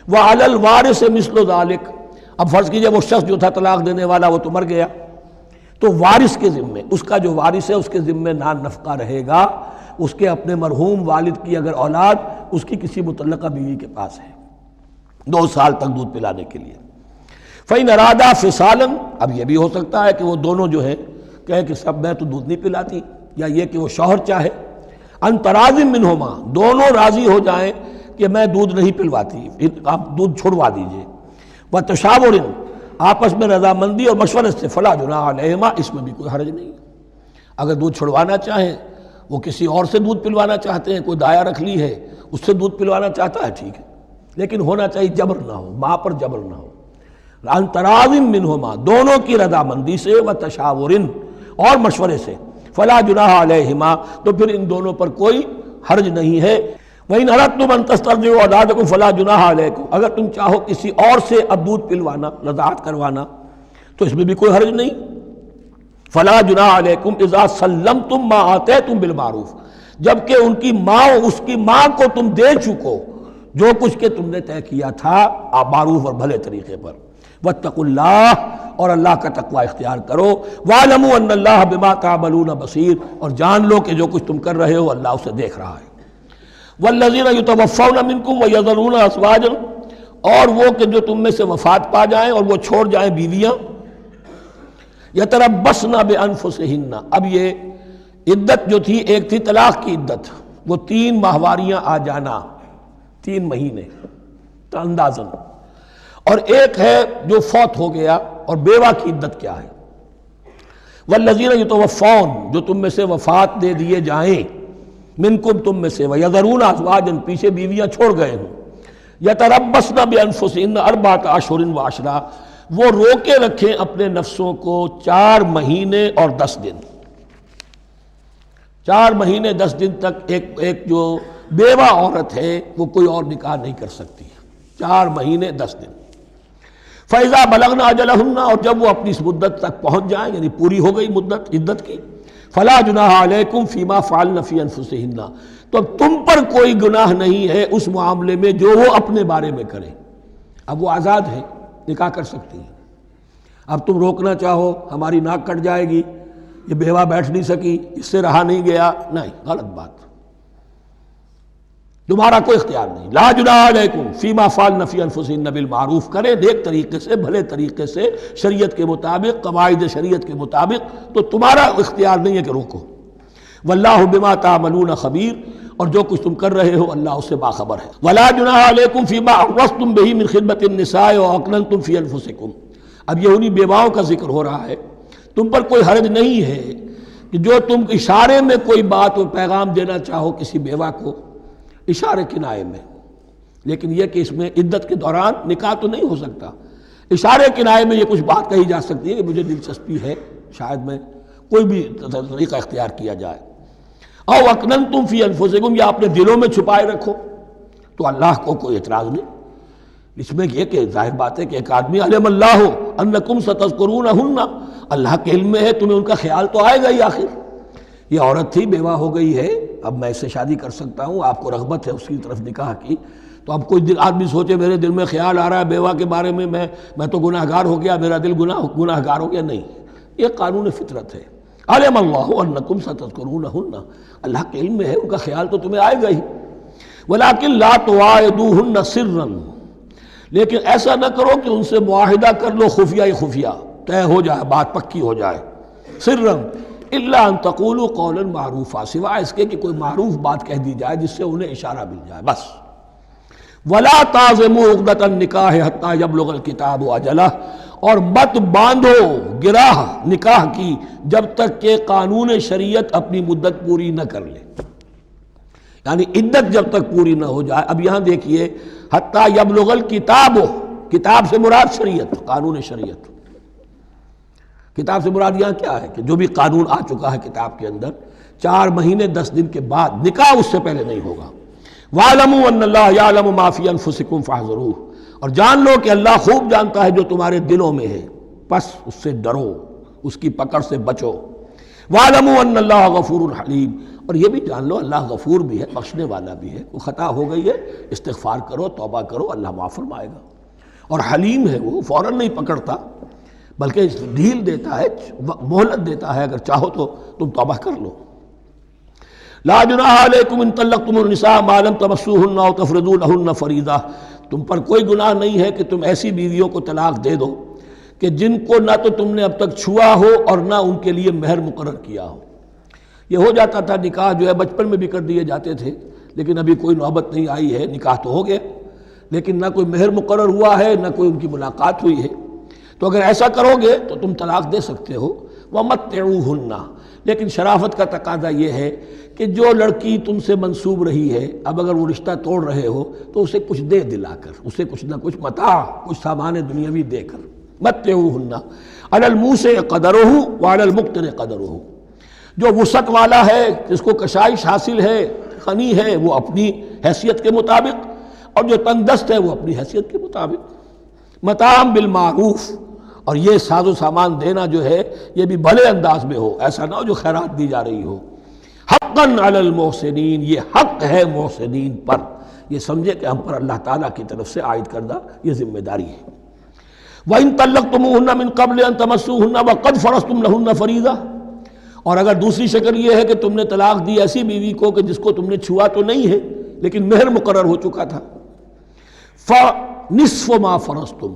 وعلی الوارث مثل ذلک، اب فرض کیجئے وہ شخص جو تھا طلاق دینے والا وہ تو مر گیا، تو وارث کے ذمے، اس کا جو وارث ہے اس کے ذمے نان نفقہ رہے گا، اس کے اپنے مرحوم والد کی اگر اولاد اس کی کسی مطلقہ بیوی کے پاس ہے 2 سال تک دودھ پلانے کے لیے۔ فَإِنْ أَرَادَا فِصَالًا، اب یہ بھی ہو سکتا ہے کہ وہ دونوں جو ہیں کہے کہ سب میں تو دودھ نہیں پلاتی، یا یہ کہ وہ شوہر چاہے ان تراض منہما، دونوں راضی ہو جائیں کہ میں دودھ نہیں پلواتی، آپ دودھ چھڑوا دیجئے۔ وتشاور، آپس میں رضامندی اور مشورت سے، فلا جناح علیہما، اس میں بھی کوئی حرج نہیں۔ اگر دودھ چھڑوانا چاہیں، وہ کسی اور سے دودھ پلوانا چاہتے ہیں، کوئی دایا رکھ لی ہے اس سے دودھ پلوانا چاہتا ہے، ٹھیک ہے، لیکن ہونا چاہیے جبر نہ ہو، ماں پر جبر نہ ہو۔ ان تراض منہما، دونوں کی رضامندی سے، وتشاور، اور مشورے سے، فلا جناح علیہما، تو پھر ان دونوں پر کوئی حرج نہیں ہے۔ وَإِنْ أَرَدْتُمْ أَن تَسْتَرْضِعُوا أَوْلَادَكُمْ فَلَا جُنَاحَ عَلَيْكُمْ، اگر تم چاہو کسی اور سے اب دودھ پلوانا، رضاعت کروانا، تو اس میں بھی کوئی حرج نہیں۔ فَلَا جُنَاحَ عَلَيْكُمْ إِذَا سَلَّمْتُمْ مَا آتَيْتُمْ بِالْمَعْرُوفِ، جبکہ ان کی ماں، اس کی ماں کو تم دے چکو جو کچھ کہ تم نے طے کیا تھا معروف اور بھلے طریقے پر۔ واتقوا اللہ، اور اللہ کا تقوی اختیار کرو، وَاعْلَمُوا أَنَّ اللَّهَ بِمَا تَعْمَلُونَ بَصِيرٌ، اور جان لو کہ جو کچھ تم کر رہے ہو اللہ اسے دیکھ رہا ہے۔ وَالَّذِينَ يُتَوَفَّوْنَ مِنْكُمْ وَيَذَرُونَ أَزْوَاجًا، اور وہ کہ جو تم میں سے وفات پا جائیں اور وہ چھوڑ جائیں بیویاں، یتربصن بانفسہن، اب یہ عدت جو تھی، ایک تھی طلاق کی عدت، وہ 3 ماہواریاں آ جانا، 3 مہینے اندازن، اور ایک ہے جو فوت ہو گیا، اور بیوہ کی عدت کیا ہے۔ والذین یتوفون، جو تم میں سے وفات دے دیے جائیں، منکم تم میں سے، ویذرون ازواجا، پیچھے بیویاں چھوڑ گئے ہوں، یتربصن بانفسہن 4 اشہر وعشرا، وہ روکے رکھیں اپنے نفسوں کو 4 مہینے اور 10 دن، 4 مہینے 10 دن تک ایک جو بیوہ عورت ہے وہ کوئی اور نکاح نہیں کر سکتی، 4 مہینے 10 دن۔ فَإِذَا بَلَغْنَ أَجَلَهُنَّ، اور جب وہ اپنی اس مدت تک پہنچ جائیں، یعنی پوری ہو گئی مدت عدت کی، فَلَا جُنَاحَ عَلَيْكُمْ فِي مَا فَعَلْنَ فِي أَنفُسِهِنَّ، تو اب تم پر کوئی گناہ نہیں ہے اس معاملے میں جو وہ اپنے بارے میں کریں۔ اب وہ آزاد ہے، نکاح کر سکتی ہیں۔ اب تم روکنا چاہو، ہماری ناک کٹ جائے گی، یہ بیوہ بیٹھ نہیں سکی، اس سے رہا نہیں گیا، نہیں، غلط بات، تمہارا کوئی اختیار نہیں۔ لا جناح علیکم فیما فعلن فی انفسہن بالمعروف، کریں نیک طریقے سے، بھلے طریقے سے، شریعت کے مطابق، قواعد شریعت کے مطابق، تو تمہارا اختیار نہیں ہے کہ روکو۔ واللہ بما تعملون خبیر، اور جو کچھ تم کر رہے ہو اللہ اس سے باخبر ہے۔ ولا جناح علیکم فیما عرضتم بہ من خطبۃ النساء واکننتم فی انفسکم، اب یہ انہی بیواؤں کا ذکر ہو رہا ہے، تم پر کوئی حرج نہیں ہے کہ جو تم اشارے میں کوئی بات و پیغام دینا چاہو کسی بیوہ کو، اشارے کنائے میں، لیکن یہ کہ اس میں عدت کے دوران نکاح تو نہیں ہو سکتا، اشارے کنائے میں یہ کچھ بات کہی جا سکتی ہے کہ مجھے دلچسپی ہے، شاید میں کوئی بھی طریقہ اختیار کیا جائے۔ او اکننتم فی انفسکم، یا اپنے دلوں میں چھپائے رکھو، تو اللہ کو کوئی اعتراض نہیں۔ اس میں یہ کہ ظاہر بات ہے کہ ایک آدمی علم اللہ انکم ستذکرونہن، اللہ کے علم میں ہے تمہیں ان کا خیال تو آئے گا ہی، آخر یہ عورت تھی، بیوہ ہو گئی ہے، اب میں اس سے شادی کر سکتا ہوں، آپ کو رغبت ہے اس کی طرف نکاح کی، تو اب کوئی آدمی سوچے میرے دل میں خیال آ رہا ہے بیوہ کے بارے میں، میں تو گناہ گار ہو گیا، میرا دل گناہ گار ہو گیا، نہیں، یہ قانون فطرت ہے۔ علم اللہ انکم ستذکرونہن، اللہ کے علم میں ہے ان کا خیال تو تمہیں آئے گا ہی۔ ولکن لا تواعدوہن سرا، لیکن ایسا نہ کرو کہ ان سے معاہدہ کر لو خفیہ خفیہ، طے ہو جائے، بات پکی ہو جائے، سرا الا ان تقولوا قولا معروفا، سوائے اس کے کہ کوئی معروف بات کہہ دی جائے جس سے انہیں اشارہ مل جائے، بس۔ ولا تعزموا عقدۃ النکاح حتی یبلغ الکتاب اجلہ، اور مت باندھو گراہ نکاح کی جب تک کہ قانون شریعت اپنی مدت پوری نہ کر لے، یعنی عدت جب تک پوری نہ ہو جائے۔ اب یہاں دیکھیے حتی یبلغ الکتاب، کتاب سے مراد شریعت، قانون شریعت، کتاب سے مراد یہاں کیا ہے کہ جو بھی قانون آ چکا ہے کتاب کے اندر، 4 مہینے 10 دن کے بعد نکاح اس سے پہلے نہیں ہوگا۔ وَاعْلَمُوا أَنَّ اللَّهَ يَعْلَمُ مَا فِي أَنفُسِكُمْ فَاحْذَرُوهُ، اور جان لو کہ اللہ خوب جانتا ہے جو تمہارے دلوں میں ہے، پس اس سے ڈرو، اس کی پکڑ سے بچو۔ وَاعْلَمُوا أَنَّ اللَّهَ غَفُورٌ حَلِيمٌ، اور یہ بھی جان لو اللہ غفور بھی ہے، بخشنے والا بھی ہے، کوئی خطا ہو گئی ہے استغفار کرو، توبہ کرو، اللہ معاف فرمائے گا۔ اور حلیم ہے، وہ فوراً نہیں پکڑتا بلکہ ڈھیل دیتا ہے، مہلت دیتا ہے، اگر چاہو تو تم توبہ کر لو۔ لا جناح علیکم ان طلقتم النساء ما لم تمسوهن او تفرضوا لهن فریضہ، تم پر کوئی گناہ نہیں ہے کہ تم ایسی بیویوں کو طلاق دے دو کہ جن کو نہ تو تم نے اب تک چھوا ہو اور نہ ان کے لیے مہر مقرر کیا ہو۔ یہ ہو جاتا تھا نکاح جو ہے بچپن میں بھی کر دیے جاتے تھے، لیکن ابھی کوئی نوبت نہیں آئی ہے، نکاح تو ہو گیا لیکن نہ کوئی مہر مقرر ہوا ہے، نہ کوئی ان کی ملاقات ہوئی ہے، تو اگر ایسا کرو گے تو تم طلاق دے سکتے ہو۔ وَمَتِّعُوهُنَّ، لیکن شرافت کا تقاضا یہ ہے کہ جو لڑکی تم سے منسوب رہی ہے، اب اگر وہ رشتہ توڑ رہے ہو تو اسے کچھ دے دلا کر، اسے کچھ نہ کچھ متاع، کچھ سامان دنیاوی دے کر۔ مَتِّعُوهُنَّ عَلَى الْمُوسِعِ قَدَرُهُ وَعَلَى الْمُقْتِرِ قَدَرُهُ، جو وسعت والا ہے، جس کو کشائش حاصل ہے، غنی ہے، وہ اپنی حیثیت کے مطابق، اور جو تنگ دست ہے وہ اپنی حیثیت کے مطابق۔ متاعًا بالمعروف، اور یہ ساز و سامان دینا جو ہے یہ بھی بھلے انداز میں ہو، ایسا نہ ہو جو خیرات دی جا رہی ہو۔ حقاً علی المحسنین، یہ حق ہے محسنین پر، یہ سمجھے کہ ہم پر اللہ تعالیٰ کی طرف سے عائد کردہ یہ ذمہ داری ہے۔ وَإِن طَلَّقْتُمُوهُنَّ مِن قَبْلِ أَن تَمَسُّوهُنَّ وَقَدْ فَرَضْتُمْ لَهُنَّ فَرِيضَةً، اور اگر دوسری شکل یہ ہے کہ تم نے طلاق دی ایسی بیوی کو کہ جس کو تم نے چھوا تو نہیں ہے لیکن مہر مقرر ہو چکا تھا، فَنِصْفُ مَا فَرَضْتُمْ،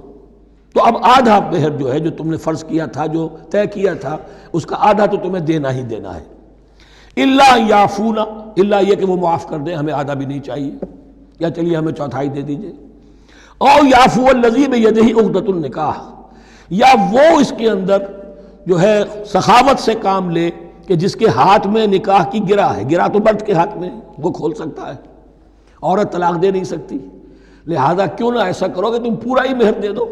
تو اب آدھا مہر جو ہے جو تم نے فرض کیا تھا، جو طے کیا تھا، اس کا آدھا تو تمہیں دینا ہی دینا ہے۔ الا یعفون، الا یہ کہ وہ معاف کر دیں، ہمیں آدھا بھی نہیں چاہیے، یا چلیے ہمیں چوتھائی دے دیجئے۔ او یعفو الذی بیدہ عقدۃ النکاح، یا وہ اس کے اندر جو ہے سخاوت سے کام لے کہ جس کے ہاتھ میں نکاح کی گرہ ہے، گرہ تو مرد کے ہاتھ میں ہے، وہ کھول سکتا ہے، عورت طلاق دے نہیں سکتی، لہذا کیوں نہ ایسا کرو کہ تم پورا ہی مہر دے دو۔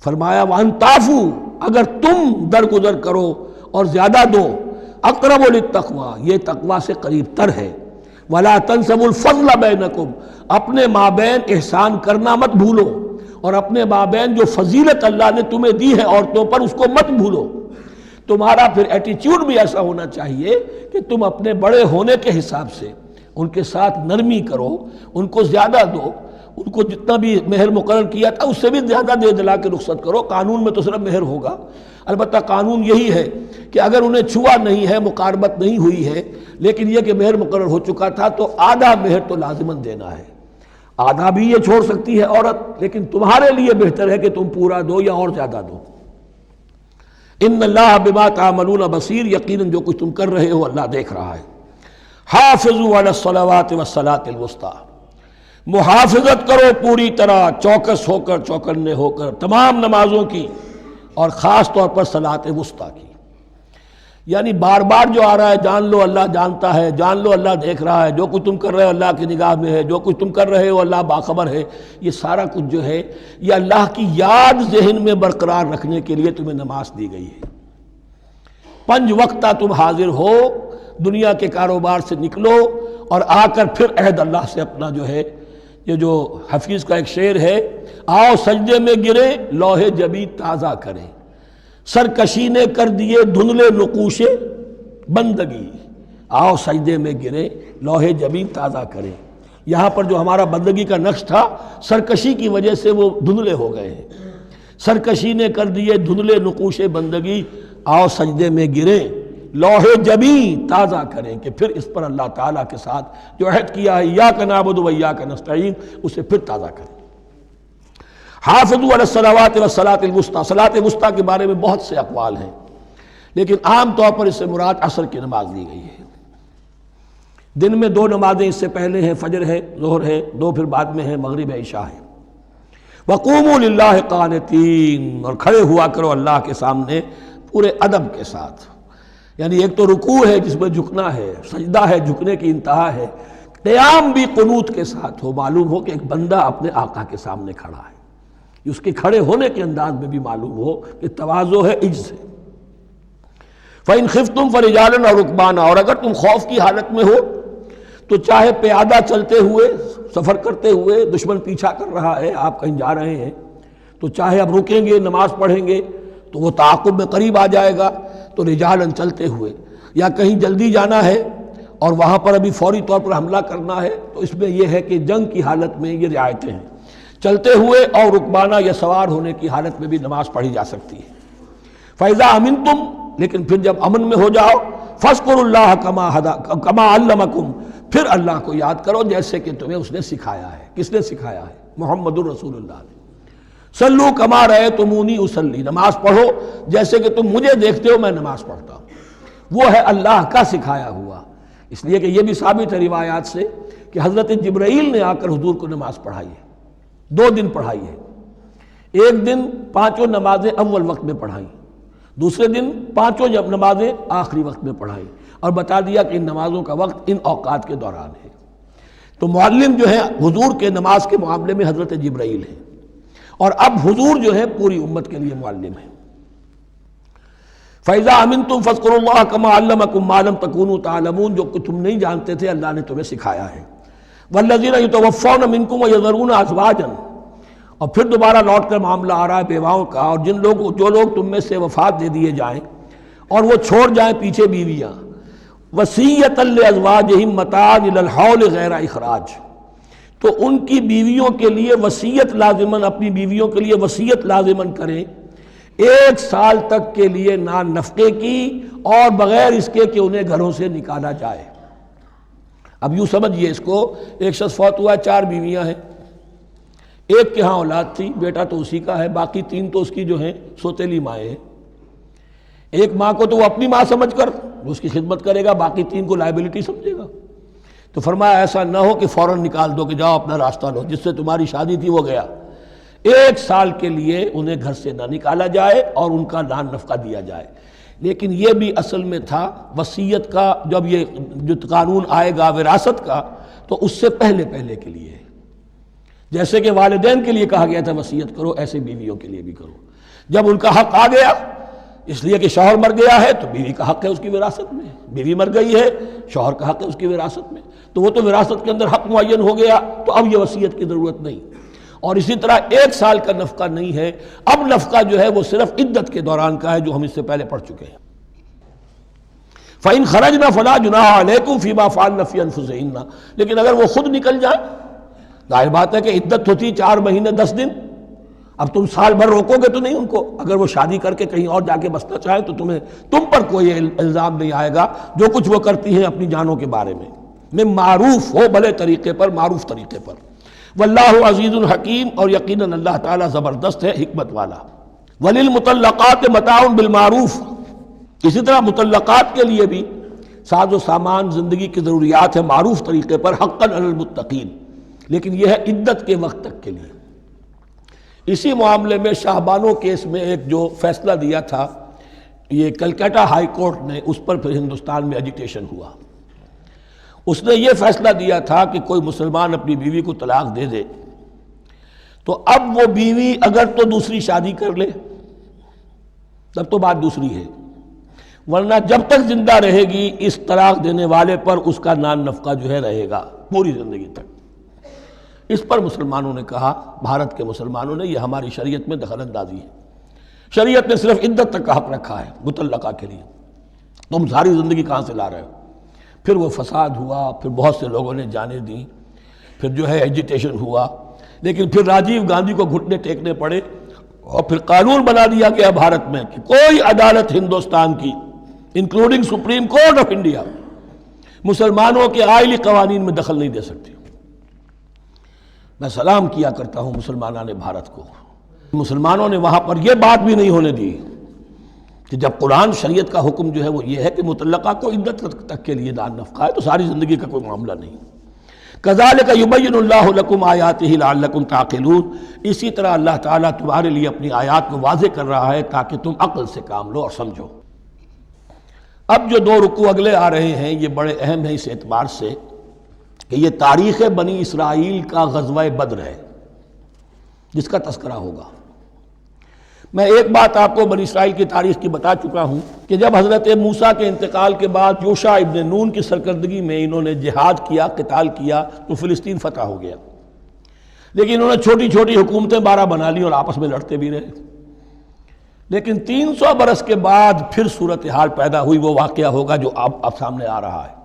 فرمایا وَأَن تَعْفُوا، اگر تم درگزر کرو اور زیادہ دو، اقرب للتقوی، یہ تقوی سے قریب تر ہے۔ وَلَا تَنْسَبُوا الْفَضْلَ بَيْنَكُمْ، اپنے مابین احسان کرنا مت بھولو، اور اپنے مابین جو فضیلت اللہ نے تمہیں دی ہے عورتوں پر اس کو مت بھولو۔ تمہارا پھر ایٹیچیوڈ بھی ایسا ہونا چاہیے کہ تم اپنے بڑے ہونے کے حساب سے ان کے ساتھ نرمی کرو، ان کو زیادہ دو، ان کو جتنا بھی مہر مقرر کیا تھا اس سے بھی زیادہ دے دلا کے رخصت کرو۔ قانون میں تو صرف مہر ہوگا، البتہ قانون یہی ہے کہ اگر انہیں چھوا نہیں ہے، مقاربت نہیں ہوئی ہے، لیکن یہ کہ مہر مقرر ہو چکا تھا تو آدھا مہر تو لازماً دینا ہے۔ آدھا بھی یہ چھوڑ سکتی ہے عورت، لیکن تمہارے لیے بہتر ہے کہ تم پورا دو یا اور زیادہ دو۔ ان اللہ بما تعملون بصیر، یقیناً جو کچھ تم کر رہے ہو اللہ دیکھ رہا ہے۔ حافظوا علی الصلوات والصلاۃ الوسطیٰ، محافظت کرو پوری طرح، چوکس ہو کر، چوکنے ہو کر تمام نمازوں کی، اور خاص طور پر صلاۃ وسطیٰ کی۔ یعنی بار بار جو آ رہا ہے جان لو اللہ جانتا ہے، جان لو اللہ دیکھ رہا ہے، جو کچھ تم کر رہے ہو اللہ کی نگاہ میں ہے، جو کچھ تم کر رہے ہو اللہ باخبر ہے، یہ سارا کچھ جو ہے یہ اللہ کی یاد ذہن میں برقرار رکھنے کے لیے تمہیں نماز دی گئی ہے۔ 5 وقتہ تم حاضر ہو، دنیا کے کاروبار سے نکلو اور آ کر پھر عہد اللہ سے اپنا جو ہے، یہ جو حفیظ کا ایک شعر ہے، آؤ سجدے میں گرے لوح جبیں تازہ کریں، سرکشی نے کر دیے دھندلے نقوش بندگی، آؤ سجدے میں گرے لوح جبیں تازہ کریں۔ یہاں پر جو ہمارا بندگی کا نقش تھا سرکشی کی وجہ سے وہ دھندلے ہو گئے ہیں۔ سرکشی نے کر دیے دھندلے نقوش بندگی، آؤ سجدے میں گرے لوح جبیں تازہ کریں، کہ پھر اس پر اللہ تعالیٰ کے ساتھ جو عہد کیا ہے ایاک نعبد و ایاک نستعین اسے پھر تازہ کریں۔ حافظوا علی الصلوات والصلاۃ الوسطیٰ، صلاۃ وسطیٰ کے بارے میں بہت سے اقوال ہیں، لیکن عام طور پر اس سے مراد عصر کی نماز لی گئی ہے۔ دن میں 2 نمازیں اس سے پہلے ہیں، فجر ہے، ظہر ہے، 2 پھر بعد میں ہیں، مغرب ہے، عشاء ہے۔ وقوموا للہ قانتین، اور کھڑے ہوا کرو اللہ کے سامنے پورے ادب کے ساتھ، یعنی ایک تو رکوع ہے جس میں جھکنا ہے، سجدہ ہے جھکنے کی انتہا ہے، قیام بھی قنوت کے ساتھ ہو، معلوم ہو کہ ایک بندہ اپنے آقا کے سامنے کھڑا ہے، اس کے کھڑے ہونے کے انداز میں بھی معلوم ہو کہ تواضع ہے، عجز ہے۔ فَإِنْ خِفْتُمْ فَرِجَالًا أَوْ رُكْبَانًا، اور اگر تم خوف کی حالت میں ہو تو چاہے پیادہ چلتے ہوئے، سفر کرتے ہوئے، دشمن پیچھا کر رہا ہے، آپ کہیں جا رہے ہیں تو چاہے اب رکیں گے نماز پڑھیں گے تو وہ تعاقب میں قریب آ جائے گا، تو رجالن چلتے ہوئے، یا کہیں جلدی جانا ہے اور وہاں پر ابھی فوری طور پر حملہ کرنا ہے تو اس میں یہ ہے کہ جنگ کی حالت میں یہ رعایتیں ہیں، چلتے ہوئے اور رکبانہ یا سوار ہونے کی حالت میں بھی نماز پڑھی جا سکتی ہے۔ فَإِذَا أَمِنْتُمْ، لیکن پھر جب امن میں ہو جاؤ، فَاذْكُرُوا اللَّهَ كَمَا عَلَّمَكُمْ، پھر اللہ کو یاد کرو جیسے کہ تمہیں اس نے سکھایا ہے۔ کس نے سکھایا ہے؟ محمد الرسول اللہ نے۔ صلو کما رأیتمونی اصلی، نماز پڑھو جیسے کہ تم مجھے دیکھتے ہو میں نماز پڑھتا ہوں۔ وہ ہے اللہ کا سکھایا ہوا، اس لیے کہ یہ بھی ثابت ہے روایات سے کہ حضرت جبرائیل نے آ کر حضور کو نماز پڑھائی ہے، 2 دن پڑھائی ہے۔ ایک دن 5 نمازیں اول وقت میں پڑھائیں، دوسرے دن 5 نمازیں آخری وقت میں پڑھائیں، اور بتا دیا کہ ان نمازوں کا وقت ان اوقات کے دوران ہے۔ تو معلم جو ہے حضور کے نماز کے معاملے میں حضرت جبرائیل ہے، اور اب حضور جو ہے پوری امت کے لیے معلم ہے۔ فَإِذَا أَمِنْتُمْ فَاذْكُرُوا اللَّهَ كَمَا عَلَّمَكُمْ مَا لَمْ تَكُونُوا تَعْلَمُونَ، جو تم نہیں جانتے تھے اللہ نے تمہیں سکھایا ہے۔ وَالَّذِينَ يُتَوَفَّوْنَ مِنْكُمْ وَيَذَرُونَ أَزْوَاجًا، اور پھر دوبارہ لوٹ کر معاملہ آ رہا ہے بیواؤں کا، اور جو لوگ تم میں سے وفات دے دیے جائیں اور وہ چھوڑ جائیں پیچھے بیویاں، وصیۃ لازواجہم متاعا الی الحول غیر اخراج، تو ان کی بیویوں کے لیے وصیت لازماً، اپنی بیویوں کے لیے وصیت لازماً کریں 1 سال تک کے لیے نان نفقے کی، اور بغیر اس کے کہ انہیں گھروں سے نکالا جائے۔ اب یوں سمجھیے اس کو، ایک شخص فوت ہوا، 4 بیویاں ہیں، ایک کے ہاں اولاد تھی، بیٹا تو اسی کا ہے، باقی 3 تو اس کی جو ہیں سوتیلی مائیں ہیں۔ ایک ماں کو تو وہ اپنی ماں سمجھ کر اس کی خدمت کرے گا، باقی 3 کو لائبلٹی سمجھے گا۔ تو فرمایا ایسا نہ ہو کہ فوراً نکال دو کہ جاؤ اپنا راستہ لو، جس سے تمہاری شادی تھی وہ گیا۔ 1 سال کے لیے انہیں گھر سے نہ نکالا جائے اور ان کا نان نفقہ دیا جائے۔ لیکن یہ بھی اصل میں تھا وصیت کا، جب یہ جو قانون آئے گا وراثت کا تو اس سے پہلے کے لیے، جیسے کہ والدین کے لیے کہا گیا تھا وصیت کرو، ایسے بیویوں کے لیے بھی کرو۔ جب ان کا حق آ گیا، اس لیے کہ شوہر مر گیا ہے تو بیوی کا حق ہے اس کی وراثت میں، بیوی مر گئی ہے شوہر کا حق ہے اس کی وراثت میں، تو وہ تو وراثت کے اندر حق معین ہو گیا، تو اب یہ وصیت کی ضرورت نہیں۔ اور اسی طرح 1 سال کا نفقہ نہیں ہے، اب نفقہ جو ہے وہ صرف عدت کے دوران کا ہے، جو ہم اس سے پہلے پڑھ چکے ہیں۔ فَإِنْ خَرَجْنَا فَلَا جُنَاحَ عَلَيْكُمْ فِي مَا فَعَلْنَ فِي أَنفُسِهِنَّ، لیکن اگر وہ خود نکل جائیں، ظاہر بات ہے کہ عدت ہوتی 4 مہینے 10 دن، اب تم سال بھر روکو گے تو نہیں ان کو، اگر وہ شادی کر کے کہیں اور جا کے بسنا چاہیں تو تم پر کوئی الزام نہیں آئے گا، جو کچھ وہ کرتی ہیں اپنی جانوں کے بارے میں معروف ہو، بھلے طریقے پر، معروف طریقے پر۔ واللہ عزیز الحکیم، اور یقیناً اللہ تعالیٰ زبردست ہے، حکمت والا۔ وللمطلقات متاع بالمعروف، اسی طرح مطلقات کے لیے بھی ساز و سامان زندگی کی ضروریات ہے معروف طریقے پر، حقاً علی المتقین، لیکن یہ ہے عدت کے وقت تک کے لیے۔ اسی معاملے میں شاہ بانو کیس میں ایک جو فیصلہ دیا تھا، یہ کلکتہ ہائی کورٹ نے، اس پر پھر ہندوستان میں ایجیٹیشن ہوا۔ اس نے یہ فیصلہ دیا تھا کہ کوئی مسلمان اپنی بیوی کو طلاق دے دے تو اب وہ بیوی اگر تو دوسری شادی کر لے تب تو بات دوسری ہے، ورنہ جب تک زندہ رہے گی اس طلاق دینے والے پر اس کا نان نفقہ جو ہے رہے گا پوری زندگی تک۔ اس پر مسلمانوں نے کہا، بھارت کے مسلمانوں نے، یہ ہماری شریعت میں دخل اندازی ہے، شریعت نے صرف عدت تک کا حق رکھا ہے مطلقہ کے لیے، تم ساری زندگی کہاں سے لا رہے ہو؟ پھر وہ فساد ہوا، پھر بہت سے لوگوں نے جانیں دیں، پھر جو ہے ایجیٹیشن ہوا، لیکن پھر راجیو گاندھی کو گھٹنے ٹیکنے پڑے، اور پھر قانون بنا دیا گیا بھارت میں کہ کوئی عدالت ہندوستان کی including supreme court of India مسلمانوں کے آئلی قوانین میں دخل نہیں دے سکتی۔ میں سلام کیا کرتا ہوں مسلمانان بھارت کو، مسلمانوں نے وہاں پر یہ بات بھی نہیں ہونے دی کہ جب قرآن شریعت کا حکم جو ہے وہ یہ ہے کہ مطلقہ کو عدت تک کے لیے نان نفقہ ہے تو ساری زندگی کا کوئی معاملہ نہیں۔ كَذَلِكَ يُبَيِّنُ اللَّهُ لَكُمْ آيَاتِهِ لَعَلَّكُمْ تَعْقِلُونَ، اسی طرح اللہ تعالیٰ تمہارے لیے اپنی آیات کو واضح کر رہا ہے تاکہ تم عقل سے کام لو اور سمجھو۔ اب جو 2 رکوع اگلے آ رہے ہیں یہ بڑے اہم ہیں اس اعتبار سے کہ یہ تاریخ بنی اسرائیل کا غزوہ بدر ہے جس کا تذکرہ ہوگا۔ میں ایک بات آپ کو بنی اسرائیل کی تاریخ کی بتا چکا ہوں کہ جب حضرت موسیٰ کے انتقال کے بعد یوشع ابن نون کی سرکردگی میں انہوں نے جہاد کیا، قتال کیا تو فلسطین فتح ہو گیا، لیکن انہوں نے چھوٹی چھوٹی حکومتیں 12 بنا لی اور آپس میں لڑتے بھی رہے۔ لیکن 300 برس کے بعد پھر صورتحال پیدا ہوئی، وہ واقعہ ہوگا جو اب سامنے آ رہا ہے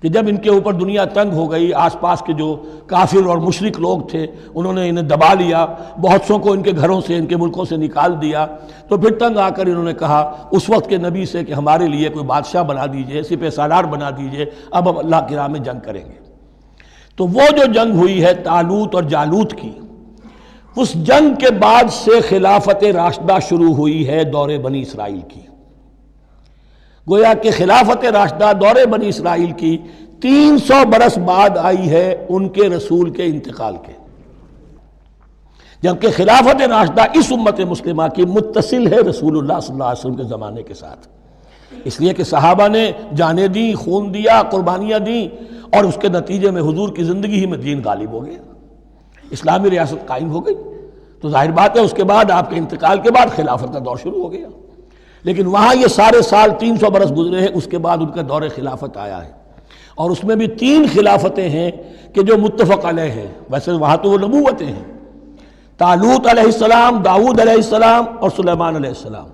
کہ جب ان کے اوپر دنیا تنگ ہو گئی، آس پاس کے جو کافر اور مشرک لوگ تھے انہوں نے انہیں دبا لیا، بہت سوں کو ان کے گھروں سے، ان کے ملکوں سے نکال دیا، تو پھر تنگ آ کر انہوں نے کہا اس وقت کے نبی سے کہ ہمارے لیے کوئی بادشاہ بنا دیجئے، سپہ سالار بنا دیجئے، اب ہم اللہ کی راہ میں جنگ کریں گے۔ تو وہ جو جنگ ہوئی ہے طالوت اور جالوت کی، اس جنگ کے بعد سے خلافت راشدہ شروع ہوئی ہے دور بنی اسرائیل کی۔ گویا کہ خلافت راشدہ دور بنی اسرائیل کی 300 برس بعد آئی ہے ان کے رسول کے انتقال کے، جبکہ خلافت راشدہ اس امت مسلمہ کی متصل ہے رسول اللہ صلی اللہ علیہ وسلم کے زمانے کے ساتھ، اس لیے کہ صحابہ نے جانیں دیں، خون دیا، قربانیاں دیں، اور اس کے نتیجے میں حضور کی زندگی ہی میں دین غالب ہو گیا، اسلامی ریاست قائم ہو گئی۔ تو ظاہر بات ہے اس کے بعد آپ کے انتقال کے بعد خلافت کا دور شروع ہو گیا، لیکن وہاں یہ سارے سال 300 برس گزرے ہیں، اس کے بعد ان کا دور خلافت آیا ہے، اور اس میں بھی 3 خلافتیں ہیں کہ جو متفق علیہ ہیں، ویسے وہاں تو وہ نبوتیں ہیں، طالوت علیہ السلام، داؤد علیہ السلام اور سلیمان علیہ السلام۔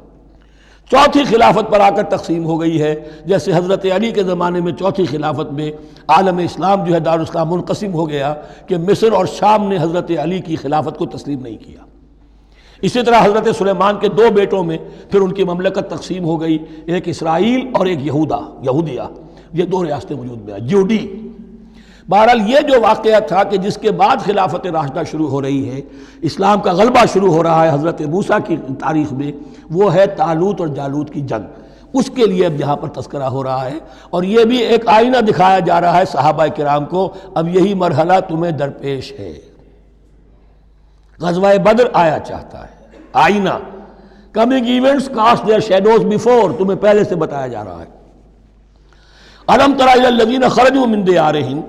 چوتھی خلافت پر آ کر تقسیم ہو گئی ہے، جیسے حضرت علی کے زمانے میں چوتھی خلافت میں عالم اسلام جو ہے دارالاسلام منقسم ہو گیا کہ مصر اور شام نے حضرت علی کی خلافت کو تسلیم نہیں کیا۔ اسی طرح حضرت سلیمان کے دو بیٹوں میں پھر ان کی مملکت تقسیم ہو گئی، ایک اسرائیل اور ایک یہودیہ، یہ دو ریاستیں وجود میں آئی، جوڈی۔ بہرحال یہ جو واقعہ تھا کہ جس کے بعد خلافت راشدہ شروع ہو رہی ہے، اسلام کا غلبہ شروع ہو رہا ہے حضرت موسیٰ کی تاریخ میں، وہ ہے طالوت اور جالوت کی جنگ۔ اس کے لیے اب یہاں پر تذکرہ ہو رہا ہے، اور یہ بھی ایک آئینہ دکھایا جا رہا ہے صحابہ کرام کو، اب یہی مرحلہ تمہیں درپیش ہے۔ غزوہ بدر آیا چاہتا ہے، آئینہ، coming events cast their shadows before, تمہیں پہلے سے بتایا جا رہا ہے۔ الم تر الی الذین خرجوا من دیارہم،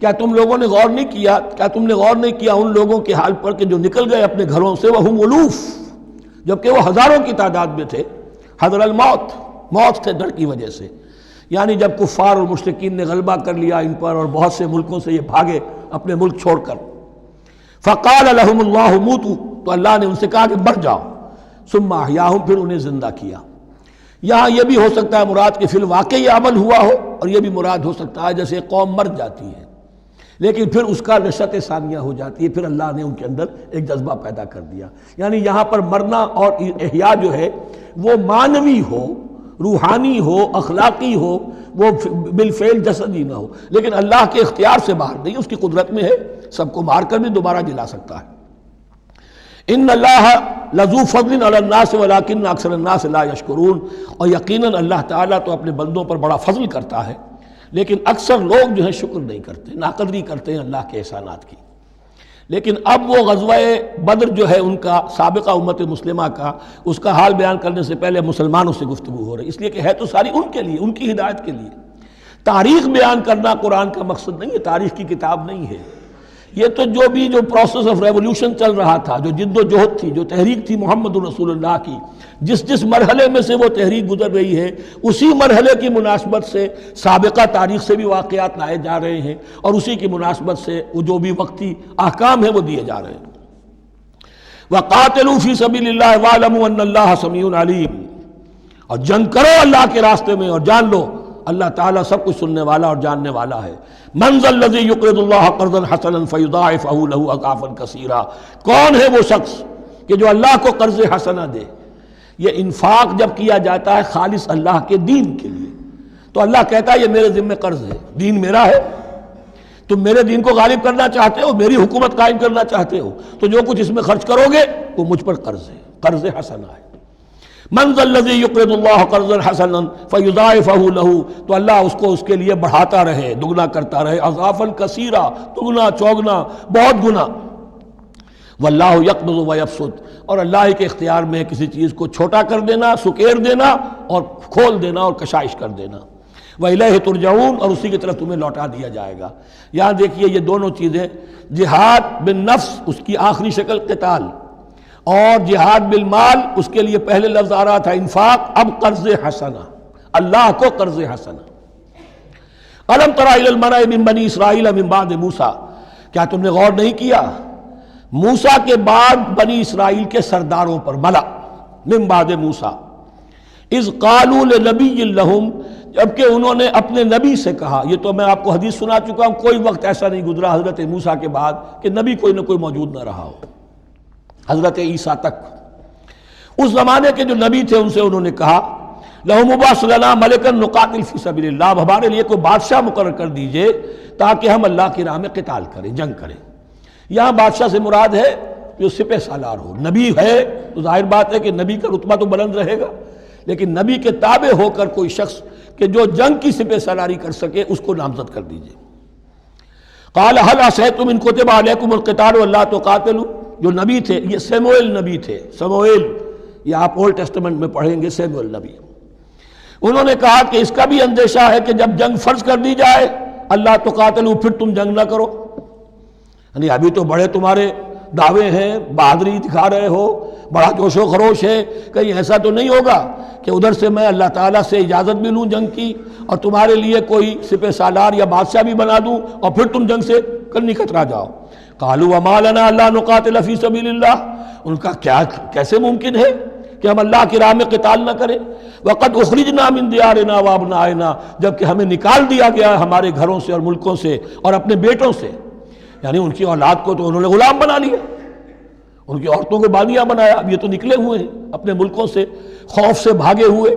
کیا تم لوگوں نے غور نہیں کیا ان لوگوں کے حال پر کہ جو نکل گئے اپنے گھروں سے، وہم الوف، جبکہ وہ ہزاروں کی تعداد میں تھے، حذر الموت، موت سے ڈر کی وجہ سے، یعنی جب کفار اور مشرکین نے غلبہ کر لیا ان پر اور بہت سے ملکوں سے یہ بھاگے اپنے ملک چھوڑ کر، فقال لهم اللہ موتوا، تو اللہ نے ان سے کہا کہ مر جاؤ، ثم احیاہم، پھر انہیں زندہ کیا۔ یہاں یہ بھی ہو سکتا ہے مراد کہ فی الواقع یہ عمل ہوا ہو، اور یہ بھی مراد ہو سکتا ہے جیسے قوم مر جاتی ہے لیکن پھر اس کا نشأت ثانیہ ہو جاتی ہے، پھر اللہ نے ان کے اندر ایک جذبہ پیدا کر دیا۔ یعنی یہاں پر مرنا اور احیاء جو ہے وہ معنوی ہو، روحانی ہو، اخلاقی ہو، وہ بالفعل جسدی نہ ہو، لیکن اللہ کے اختیار سے باہر نہیں، اس کی قدرت میں ہے، سب کو مار کر بھی دوبارہ جلا سکتا ہے۔ ان اللہ لذو فضل علی الناس ولکن اکثر الناس لا یشکرون، اور یقیناً اللہ تعالیٰ تو اپنے بندوں پر بڑا فضل کرتا ہے، لیکن اکثر لوگ جو ہیں شکر نہیں کرتے، ناقدری کرتے ہیں اللہ کے احسانات کی۔ لیکن اب وہ غزوہ بدر جو ہے ان کا سابقہ امت مسلمہ کا، اس کا حال بیان کرنے سے پہلے مسلمانوں سے گفتگو ہو رہی، اس لیے کہ ہے تو ساری ان کے لیے، ان کی ہدایت کے لیے۔ تاریخ بیان کرنا قرآن کا مقصد نہیں ہے، تاریخ کی کتاب نہیں ہے یہ، تو جو پروسیس آف ریولوشن چل رہا تھا، جو جد و جہد تھی، جو تحریک تھی محمد رسول اللہ کی، جس مرحلے میں سے وہ تحریک گزر رہی ہے، اسی مرحلے کی مناسبت سے سابقہ تاریخ سے بھی واقعات لائے جا رہے ہیں، اور اسی کی مناسبت سے وہ جو بھی وقتی احکام ہیں وہ دیے جا رہے ہیں۔ وَقَاتِلُوا فِي سَبِيلِ اللَّهِ وَاعْلَمُوا أَنَّ اللَّهَ سَمِيعٌ عَلِيمٌ، اور جنگ کرو اللہ کے راستے میں، اور جان لو اللہ تعالیٰ سب کچھ سننے والا اور جاننے والا ہے۔ مَنْ ذَا الَّذِي يُقْرِضُ اللَّهَ قَرْضًا حَسَنًا فَيُضَاعِفَهُ لَهُ أَضْعَافًا كَثِيرًا، کون ہے وہ شخص کہ جو اللہ کو قرض حسنہ دے؟ یہ انفاق جب کیا جاتا ہے خالص اللہ کے دین کے لیے، تو اللہ کہتا ہے یہ میرے ذمہ قرض ہے، دین میرا ہے، تم میرے دین کو غالب کرنا چاہتے ہو، میری حکومت قائم کرنا چاہتے ہو، تو جو کچھ اس میں خرچ کرو گے وہ مجھ پر قرض ہے، قرض حسنہ ہے۔ من ذا الذی یقرض اللہ قرضا حسنا فیضاعفہ لہ، تو اللہ اس کو اس کے لیے بڑھاتا رہے، دگنا کرتا رہے، اضعافا کثیرا، دگنا چوگنا، بہت گنا۔ واللہ یقبض ویبسط، اور اللہ ہی کے اختیار میں کسی چیز کو چھوٹا کر دینا، سکیر دینا، اور کھول دینا اور کشائش کر دینا۔ وَإِلَيْهِ تُرْجَعُونَ، اور اسی کی طرف تمہیں لوٹا دیا جائے گا۔ یہاں دیکھیے یہ دونوں چیزیں، جہاد بالنفس اس کی آخری شکل قتال، اور جہاد بالمال اس کے لیے پہلے لفظ آ رہا تھا انفاق، اب قرض حسنہ، اللہ کو قرض حسنہ۔ أَلَمْ تَرَ إِلَى الْمَلَإِ مِن بَنِي إِسْرَائِيلَ مِن بَعْدِ مُوسَىٰ، کیا تم نے غور نہیں کیا موسیٰ کے بعد بنی اسرائیل کے سرداروں پر، ملا من بعد موسیٰ، اذ قالوا لنبی لہم، جبکہ انہوں نے اپنے نبی سے کہا، یہ تو میں آپ کو حدیث سنا چکا ہوں، کوئی وقت ایسا نہیں گزرا حضرت موسیٰ کے بعد کہ نبی کوئی نہ کوئی موجود نہ رہا ہو، حضرت عیسیٰ تک۔ اس زمانے کے جو نبی تھے ان سے انہوں نے کہا لَهُمْ ابْعَثْ لَنَا مَلِكًا نُقَاتِلْ فِي سَبِيلِ اللَّهِ، اب ہمارے لیے کوئی بادشاہ مقرر کر دیجئے تاکہ ہم اللہ کی راہ میں قتال کریں، جنگ کریں۔ یہاں بادشاہ سے مراد ہے جو سپہ سالار ہو، نبی ہے تو ظاہر بات ہے کہ نبی کا رتبہ تو بلند رہے گا، لیکن نبی کے تابع ہو کر کوئی شخص کہ جو جنگ کی سپہ سالاری کر سکے اس کو نامزد کر دیجئے۔ قال هل عصیتم ان کتب علیکم القتال الا تقاتلوا، جو نبی تھے یہ سیموئیل نبی تھے، سموئیل، یہ آپ اولڈ ٹیسٹمنٹ میں پڑھیں گے، سیموئیل نبی۔ انہوں نے کہا کہ اس کا بھی اندیشہ ہے کہ جب جنگ فرض کر دی جائے اللہ تقاتلوا، پھر تم جنگ نہ کرو، یعنی ابھی تو بڑے تمہارے دعوے ہیں، بہادری دکھا رہے ہو، بڑا جوش و خروش ہے، کہیں ایسا تو نہیں ہوگا کہ ادھر سے میں اللہ تعالیٰ سے اجازت بھی لوں جنگ کی اور تمہارے لیے کوئی سپہ سالار یا بادشاہ بھی بنا دوں اور پھر تم جنگ سے کنی کترا جاؤ۔ قالوا وما لنا الا نقاتل فی سبیل اللہ، ان کا کیسے ممکن ہے کہ ہم اللہ کی راہ میں قتال نہ کریں؟ وقد اخرجنا من دیارنا وابنائنا، جبکہ ہمیں نکال دیا گیا ہے ہمارے گھروں سے اور ملکوں سے اور اپنے بیٹوں سے، یعنی ان کی اولاد کو تو انہوں نے غلام بنا لیا، ان کی عورتوں کو بانیہ بنایا، اب یہ تو نکلے ہوئے ہیں اپنے ملکوں سے خوف سے بھاگے ہوئے۔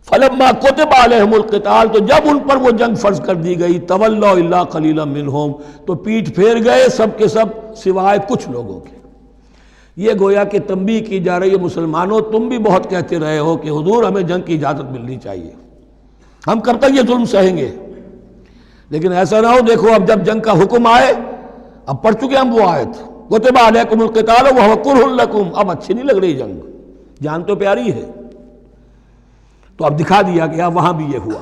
فلما کتب علیہم القتال، تو جب ان پر وہ جنگ فرض کر دی گئی، تولوا الا قلیلا منہم، تو پیٹھ پھیر گئے سب کے سب سوائے کچھ لوگوں کے۔ یہ گویا کہ تنبیہ کی جا رہی ہے، مسلمانوں تم بھی بہت کہتے رہے ہو کہ حضور ہمیں جنگ کی اجازت ملنی چاہیے، ہم کب تک یہ ظلم سہیں گے، لیکن ایسا نہ ہو دیکھو اب جب جنگ کا حکم آئے، اب پڑھ چکے ہم وہ آیت کتب علیکم القتال وہو کرہ لکم، اب اچھی نہیں لگ رہی جنگ، جان تو پیاری ہے، تو اب دکھا دیا گیا وہاں بھی یہ ہوا۔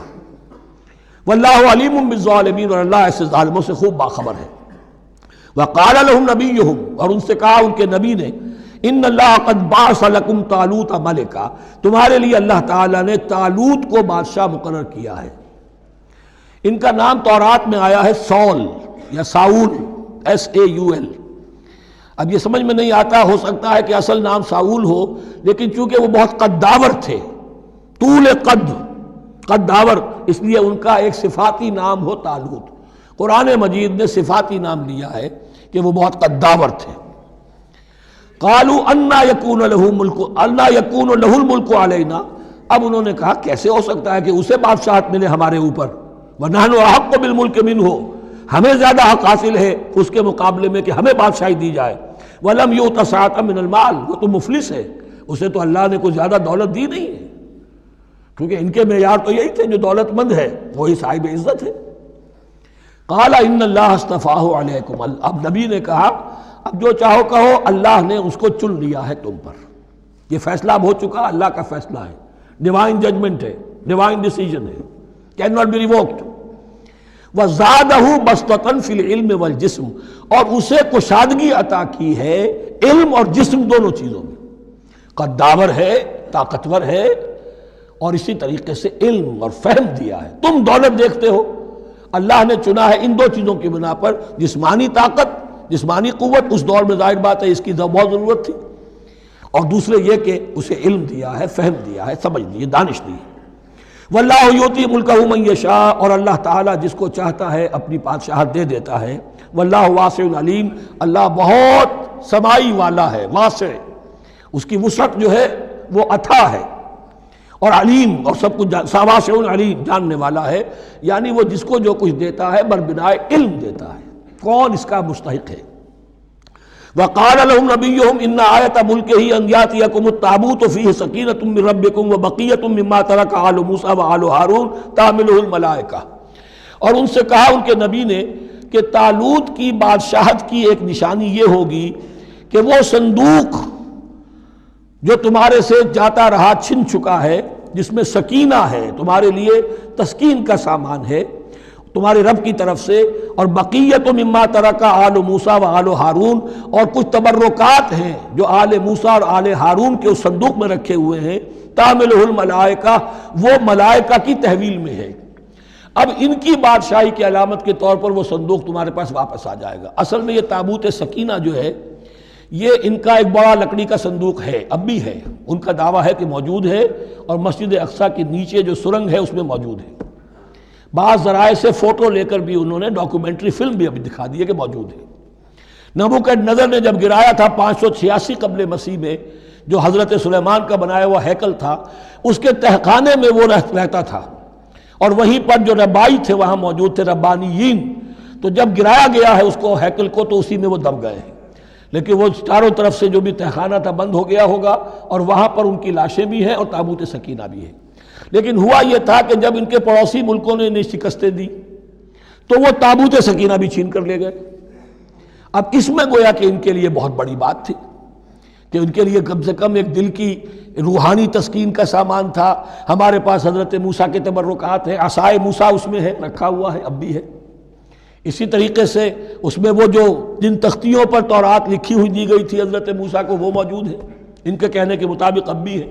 واللہ علیم بالظالمین، اور اللہ ایسے ظالموں سے خوب باخبر ہے۔ وقال لهم نبیہم، اور ان سے کہا ان کے نبی نے، ان اللہ قد بعث لکم طالوت ملکا، تمہارے لیے اللہ تعالیٰ نے طالوت کو بادشاہ مقرر کیا ہے۔ ان کا نام تورات میں آیا ہے سول یا ساؤل، SAUL۔ اب یہ سمجھ میں نہیں آتا، ہو سکتا ہے کہ اصل نام ساؤل ہو، لیکن چونکہ وہ بہت قداور تھے، طول قداور، اس لیے ان کا ایک صفاتی نام ہو طالوت۔ قرآن مجید نے صفاتی نام لیا ہے کہ وہ بہت قداور تھے۔ قالوا انا یکون له الملک علینا، اب انہوں نے کہا کیسے ہو سکتا ہے کہ اسے بادشاہت ملے ہمارے اوپر، ونحن احق بالملک منہ، ہمیں زیادہ حق حاصل ہے اس کے مقابلے میں کہ ہمیں بادشاہی دی جائے۔ ولم یؤت سعۃ من المال، وہ تو مفلس ہے، اسے تو اللہ نے کوئی زیادہ دولت دی نہیں ہے، کیونکہ ان کے معیار تو یہی تھے، جو دولت مند ہے وہی صاحب عزت ہے۔ قال ان اللہ اصطفاہ علیکم، اب نبی نے کہا اب جو چاہو کہو، اللہ نے اس کو چن لیا ہے تم پر، یہ فیصلہ اب ہو چکا، اللہ کا فیصلہ ہے، ڈیوائن ججمنٹ ہے، ڈیوائن ڈیسیجن ہے، کین ناٹ بی ریووکڈ۔ وزادہ بسطۃ فی العلم والجسم، اور اسے کشادگی عطا کی ہے علم اور جسم دونوں چیزوں میں، قداور ہے، طاقتور ہے، اور اسی طریقے سے علم اور فہم دیا ہے۔ تم دولت دیکھتے ہو، اللہ نے چنا ہے ان دو چیزوں کی بنا پر، جسمانی طاقت، جسمانی قوت، اس دور میں ظاہر بات ہے اس کی بہت ضرورت تھی، اور دوسرے یہ کہ اسے علم دیا ہے، فہم دیا ہے، سمجھ دی ہے، دانش دی ہے۔ واللہ یؤتی ملکہ من یشاء، اور اللہ تعالیٰ جس کو چاہتا ہے اپنی بادشاہت دے دیتا ہے۔ واللہ واسع علیم، اللہ بہت سمائی والا ہے، واسع، اس کی وسعت جو ہے وہ اتھا ہے، اور علیم، اور سب کچھ واسع علیم، جاننے والا ہے، یعنی وہ جس کو جو کچھ دیتا ہے بربنائے علم دیتا ہے، کون اس کا مستحق ہے۔ وقال لهم نبيهم ان آیۃ ملکہ ان یاتیکم التابوت فیہ سکینۃ من ربکم وبقیۃ مما ترک آل موسیٰ وآل ہارون تحملہ الملائکہ، اور ان سے کہا ان کے نبی نے کہ طالوت کی بادشاہت کی ایک نشانی یہ ہوگی کہ وہ صندوق جو تمہارے سے جاتا رہا چھن چکا ہے، جس میں سکینہ ہے، تمہارے لیے تسکین کا سامان ہے تمہارے رب کی طرف سے، اور بقیت مما ترک آل موسیٰ و آل ہارون، اور کچھ تبرکات ہیں جو آل موسیٰ اور آل ہارون کے اس صندوق میں رکھے ہوئے ہیں، تحملہ الملائکہ، وہ ملائکہ کی تحویل میں ہے۔ اب ان کی بادشاہی کی علامت کے طور پر وہ صندوق تمہارے پاس واپس آ جائے گا۔ اصل میں یہ تابوت سکینہ جو ہے یہ ان کا ایک بڑا لکڑی کا صندوق ہے، اب بھی ہے، ان کا دعویٰ ہے کہ موجود ہے، اور مسجد اقصیٰ کے نیچے جو سرنگ ہے اس میں موجود ہے۔ بعض ذرائع سے فوٹو لے کر بھی انہوں نے ڈاکومنٹری فلم بھی ابھی دکھا دی ہے کہ موجود ہے۔ نبوکدنضر نے جب گرایا تھا 586 قبل مسیح میں، جو حضرت سلیمان کا بنایا ہوا ہیکل تھا، اس کے تہخانے میں وہ رہتا تھا، اور وہیں پر جو ربائی تھے وہاں موجود تھے، ربانیین، تو جب گرایا گیا ہے اس کو ہیکل کو تو اسی میں وہ دب گئے ہیں، لیکن وہ چاروں طرف سے جو بھی تہخانہ تھا بند ہو گیا ہوگا، اور وہاں پر ان کی لاشیں بھی ہیں اور تابوت سکینہ بھی ہے۔ لیکن ہوا یہ تھا کہ جب ان کے پڑوسی ملکوں نے انہیں شکستیں دی تو وہ تابوت سکینہ بھی چھین کر لے گئے۔ اب اس میں گویا کہ ان کے لیے بہت بڑی بات تھی کہ ان کے لیے کم سے کم ایک دل کی روحانی تسکین کا سامان تھا۔ ہمارے پاس حضرت موسیٰ کے تبرکات ہیں، عصائے موسیٰ اس میں ہے، رکھا ہوا ہے، اب بھی ہے۔ اسی طریقے سے اس میں وہ جو جن تختیوں پر تورات لکھی ہوئی دی گئی تھی حضرت موسیٰ کو، وہ موجود ہے، ان کے کہنے کے مطابق اب بھی ہے۔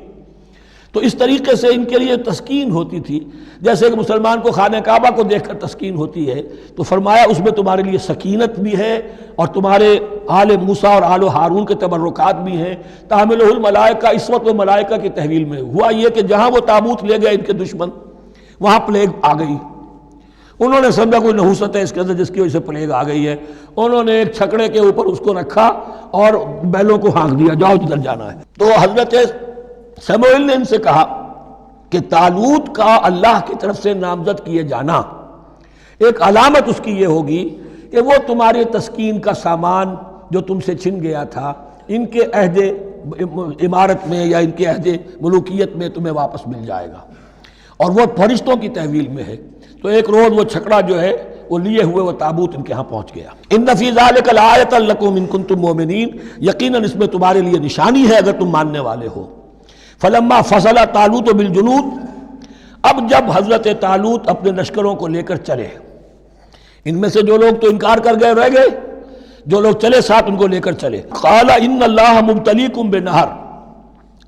تو اس طریقے سے ان کے لیے تسکین ہوتی تھی، جیسے کہ مسلمان کو خانہ کعبہ کو دیکھ کر تسکین ہوتی ہے، تو فرمایا اس میں تمہارے لیے سکینت بھی ہے اور تمہارے آل موسیٰ اور آل ہارون کے تبرکات بھی ہیں۔ تحملہ الملائکہ، اس وقت وہ ملائکہ کی تحویل میں ہوا یہ کہ جہاں وہ تابوت لے گئے ان کے دشمن، وہاں پلیگ آ گئی۔ انہوں نے سمجھا کوئی نحوست ہے اس کے اندر جس کی وجہ سے پلیگ آ گئی ہے، انہوں نے ایک چھکڑے کے اوپر اس کو رکھا اور بیلوں کو ہانک دیا، جاؤ جدھر جانا ہے۔ تو حضرت سموئیل نے ان سے کہا کہ طالوت کا اللہ کی طرف سے نامزد کیے جانا ایک علامت اس کی یہ ہوگی کہ وہ تمہاری تسکین کا سامان جو تم سے چھن گیا تھا ان کے عہد امارت میں یا ان کے عہد ملوکیت میں تمہیں واپس مل جائے گا، اور وہ فرشتوں کی تحویل میں ہے۔ تو ایک روز وہ چھکڑا جو ہے وہ لیے ہوئے وہ تابوت ان کے ہاں پہنچ گیا۔ ان فی ذلک لآیۃ لکم ان کنتم مؤمنین، یقیناً اس میں تمہارے لیے نشانی ہے اگر تم ماننے والے ہو۔ فلما فصل طالوت بالجنود، اب جب حضرت طالوت اپنے لشکروں کو لے کر چلے، ان میں سے جو لوگ تو انکار کر گئے رہ گئے، جو لوگ چلے ساتھ ان کو لے کر چلے۔ قال ان اللہ مبتلیکم بنہر،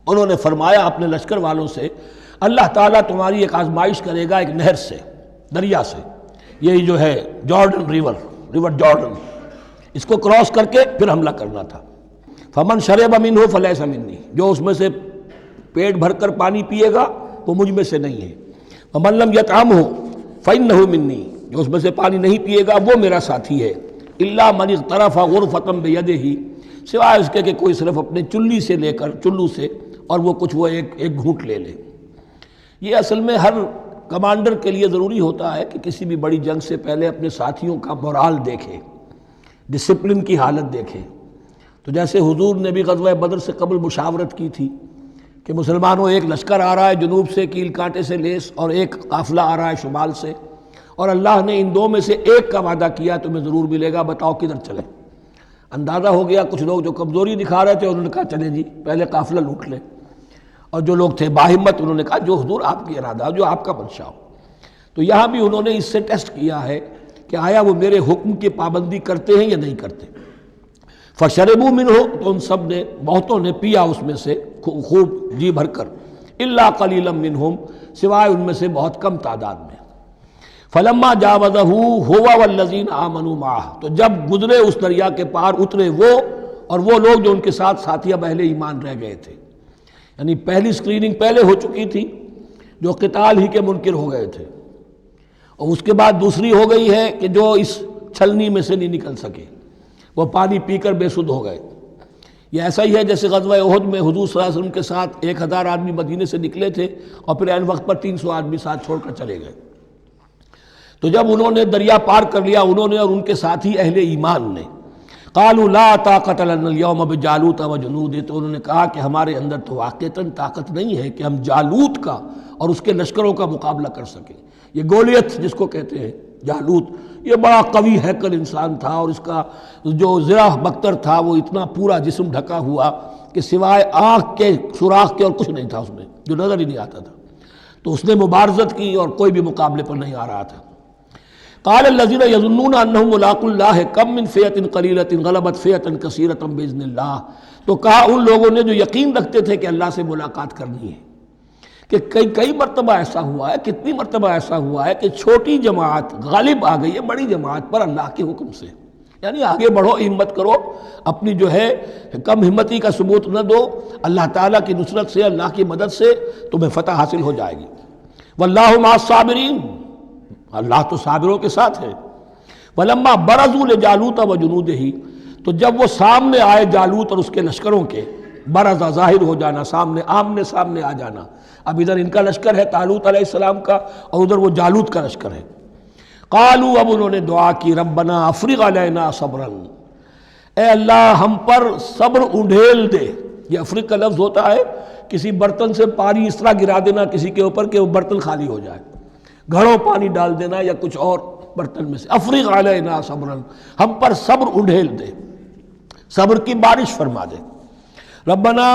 انہوں نے فرمایا اپنے لشکر والوں سے اللہ تعالیٰ تمہاری ایک آزمائش کرے گا ایک نہر سے، دریا سے، یہی جو ہے جارڈن ریور جارڈن، اس کو کراس کر کے پھر حملہ کرنا تھا۔ فمن شرب منہ فلیس منی، جو اس میں سے پیٹ بھر کر پانی پیے گا وہ مجھ میں سے نہیں ہے۔ ومن لم یطعمہ فإنہ منی، جو اس میں سے پانی نہیں پیے گا وہ میرا ساتھی ہے۔ الا من اغترف غرفۃ بیدہ، سوائے اس کے کہ کوئی صرف اپنے چلو سے اور وہ کچھ وہ ایک گھونٹ لے لے۔ یہ اصل میں ہر کمانڈر کے لیے ضروری ہوتا ہے کہ کسی بھی بڑی جنگ سے پہلے اپنے ساتھیوں کا مورال دیکھے، ڈسپلن کی حالت دیکھے۔ تو جیسے حضور نے بھی غزوہ بدر سے قبل مشاورت کی تھی کہ مسلمانوں ایک لشکر آ رہا ہے جنوب سے کیل کانٹے سے لیس، اور ایک قافلہ آ رہا ہے شمال سے، اور اللہ نے ان دو میں سے ایک کا وعدہ کیا تمہیں ضرور ملے گا، بتاؤ کدھر چلیں۔ اندازہ ہو گیا کچھ لوگ جو کمزوری دکھا رہے تھے انہوں نے کہا چلیں جی پہلے قافلہ لوٹ لیں، اور جو لوگ تھے باہمت انہوں نے کہا جو حضور آپ کی ارادہ جو آپ کا منشا ہو۔ تو یہاں بھی انہوں نے اس سے ٹیسٹ کیا ہے کہ آیا وہ میرے حکم کی پابندی کرتے ہیں یا نہیں کرتے۔ فشربوا منہ، تو ان سب نے بہتوں نے پیا اس میں سے خوب جی بھر کر، الا قلیلا منہم، سوائے ان میں سے بہت کم تعداد میں۔ فلما جاوزہ ہوا والذین آمنوا معہ، تو جب گزرے اس دریا کے پار اترے وہ اور وہ لوگ جو ان کے ساتھ ساتھی اب اہل ایمان رہ گئے تھے، یعنی پہلی سکریننگ پہلے ہو چکی تھی جو قتال ہی کے منکر ہو گئے تھے، اور اس کے بعد دوسری ہو گئی ہے کہ جو اس چھلنی میں سے نہیں نکل سکے، وہ پانی پی کر بے سدھ ہو گئے۔ یہ ایسا ہی ہے جیسے غزوہ احد میں حضور صلی اللہ علیہ وسلم کے ساتھ 1000 آدمی مدینے سے نکلے تھے اور پھر عین وقت پر 300 آدمی ساتھ چھوڑ کر چلے گئے۔ تو جب انہوں نے دریا پار کر لیا انہوں نے اور ان کے ساتھی اہل ایمان نے، قالوا لا طاقت لنا اليوم بجالوت وجنودہ، تو انہوں نے کہا کہ ہمارے اندر تو واقعتاً طاقت نہیں ہے کہ ہم جالوت کا اور اس کے لشکروں کا مقابلہ کر سکیں۔ یہ گولیت جس کو کہتے ہیں جالوت، یہ بڑا قوی ہیکل انسان تھا، اور اس کا جو زرہ بختر تھا وہ اتنا پورا جسم ڈھکا ہوا کہ سوائے آنکھ کے سوراخ کے اور کچھ نہیں تھا اس میں، جو نظر ہی نہیں آتا تھا۔ تو اس نے مبارزت کی اور کوئی بھی مقابلے پر نہیں آ رہا تھا۔ قال الذين يظنون انهم ملاقو الله كم من فئة قليلة غلبت فئة كثيرة باذن الله، تو کہا ان لوگوں نے جو یقین رکھتے تھے کہ اللہ سے ملاقات کرنی ہے کہ کئی مرتبہ ایسا ہوا ہے، کتنی مرتبہ ایسا ہوا ہے کہ چھوٹی جماعت غالب آ گئی ہے بڑی جماعت پر اللہ کے حکم سے، یعنی آگے بڑھو، ہمت کرو، اپنی جو ہے کم ہمتی کا ثبوت نہ دو، اللہ تعالیٰ کی نصرت سے اللہ کی مدد سے تمہیں فتح حاصل ہو جائے گی۔ واللہ مع الصابرین، اللہ تو صابروں کے ساتھ ہے۔ وَلَمَّا بَرَزُوا لِجَالُوتَ وَجُنُودِهِ، تو جب وہ سامنے آئے جالوت اور اس کے لشکروں کے، برزا ظاہر ہو جانا، سامنے آمنے سامنے آ جانا، اب ادھر ان کا لشکر ہے طالوت علیہ السلام کا اور ادھر وہ جالوت کا لشکر ہے۔ قالوا، اب انہوں نے دعا کی، ربنا افرغ علینا صبرا، اے اللہ ہم پر صبر اڈھیل دے۔ یہ افرغ کا لفظ ہوتا ہے کسی برتن سے پانی اس طرح گرا دینا کسی کے اوپر کہ وہ برتن خالی ہو جائے، گھڑوں پانی ڈال دینا یا کچھ اور برتن میں سے۔ افرغ علینا صبرا، ہم پر صبر اڈھیل دے، صبر کی بارش فرما دے۔ ربنا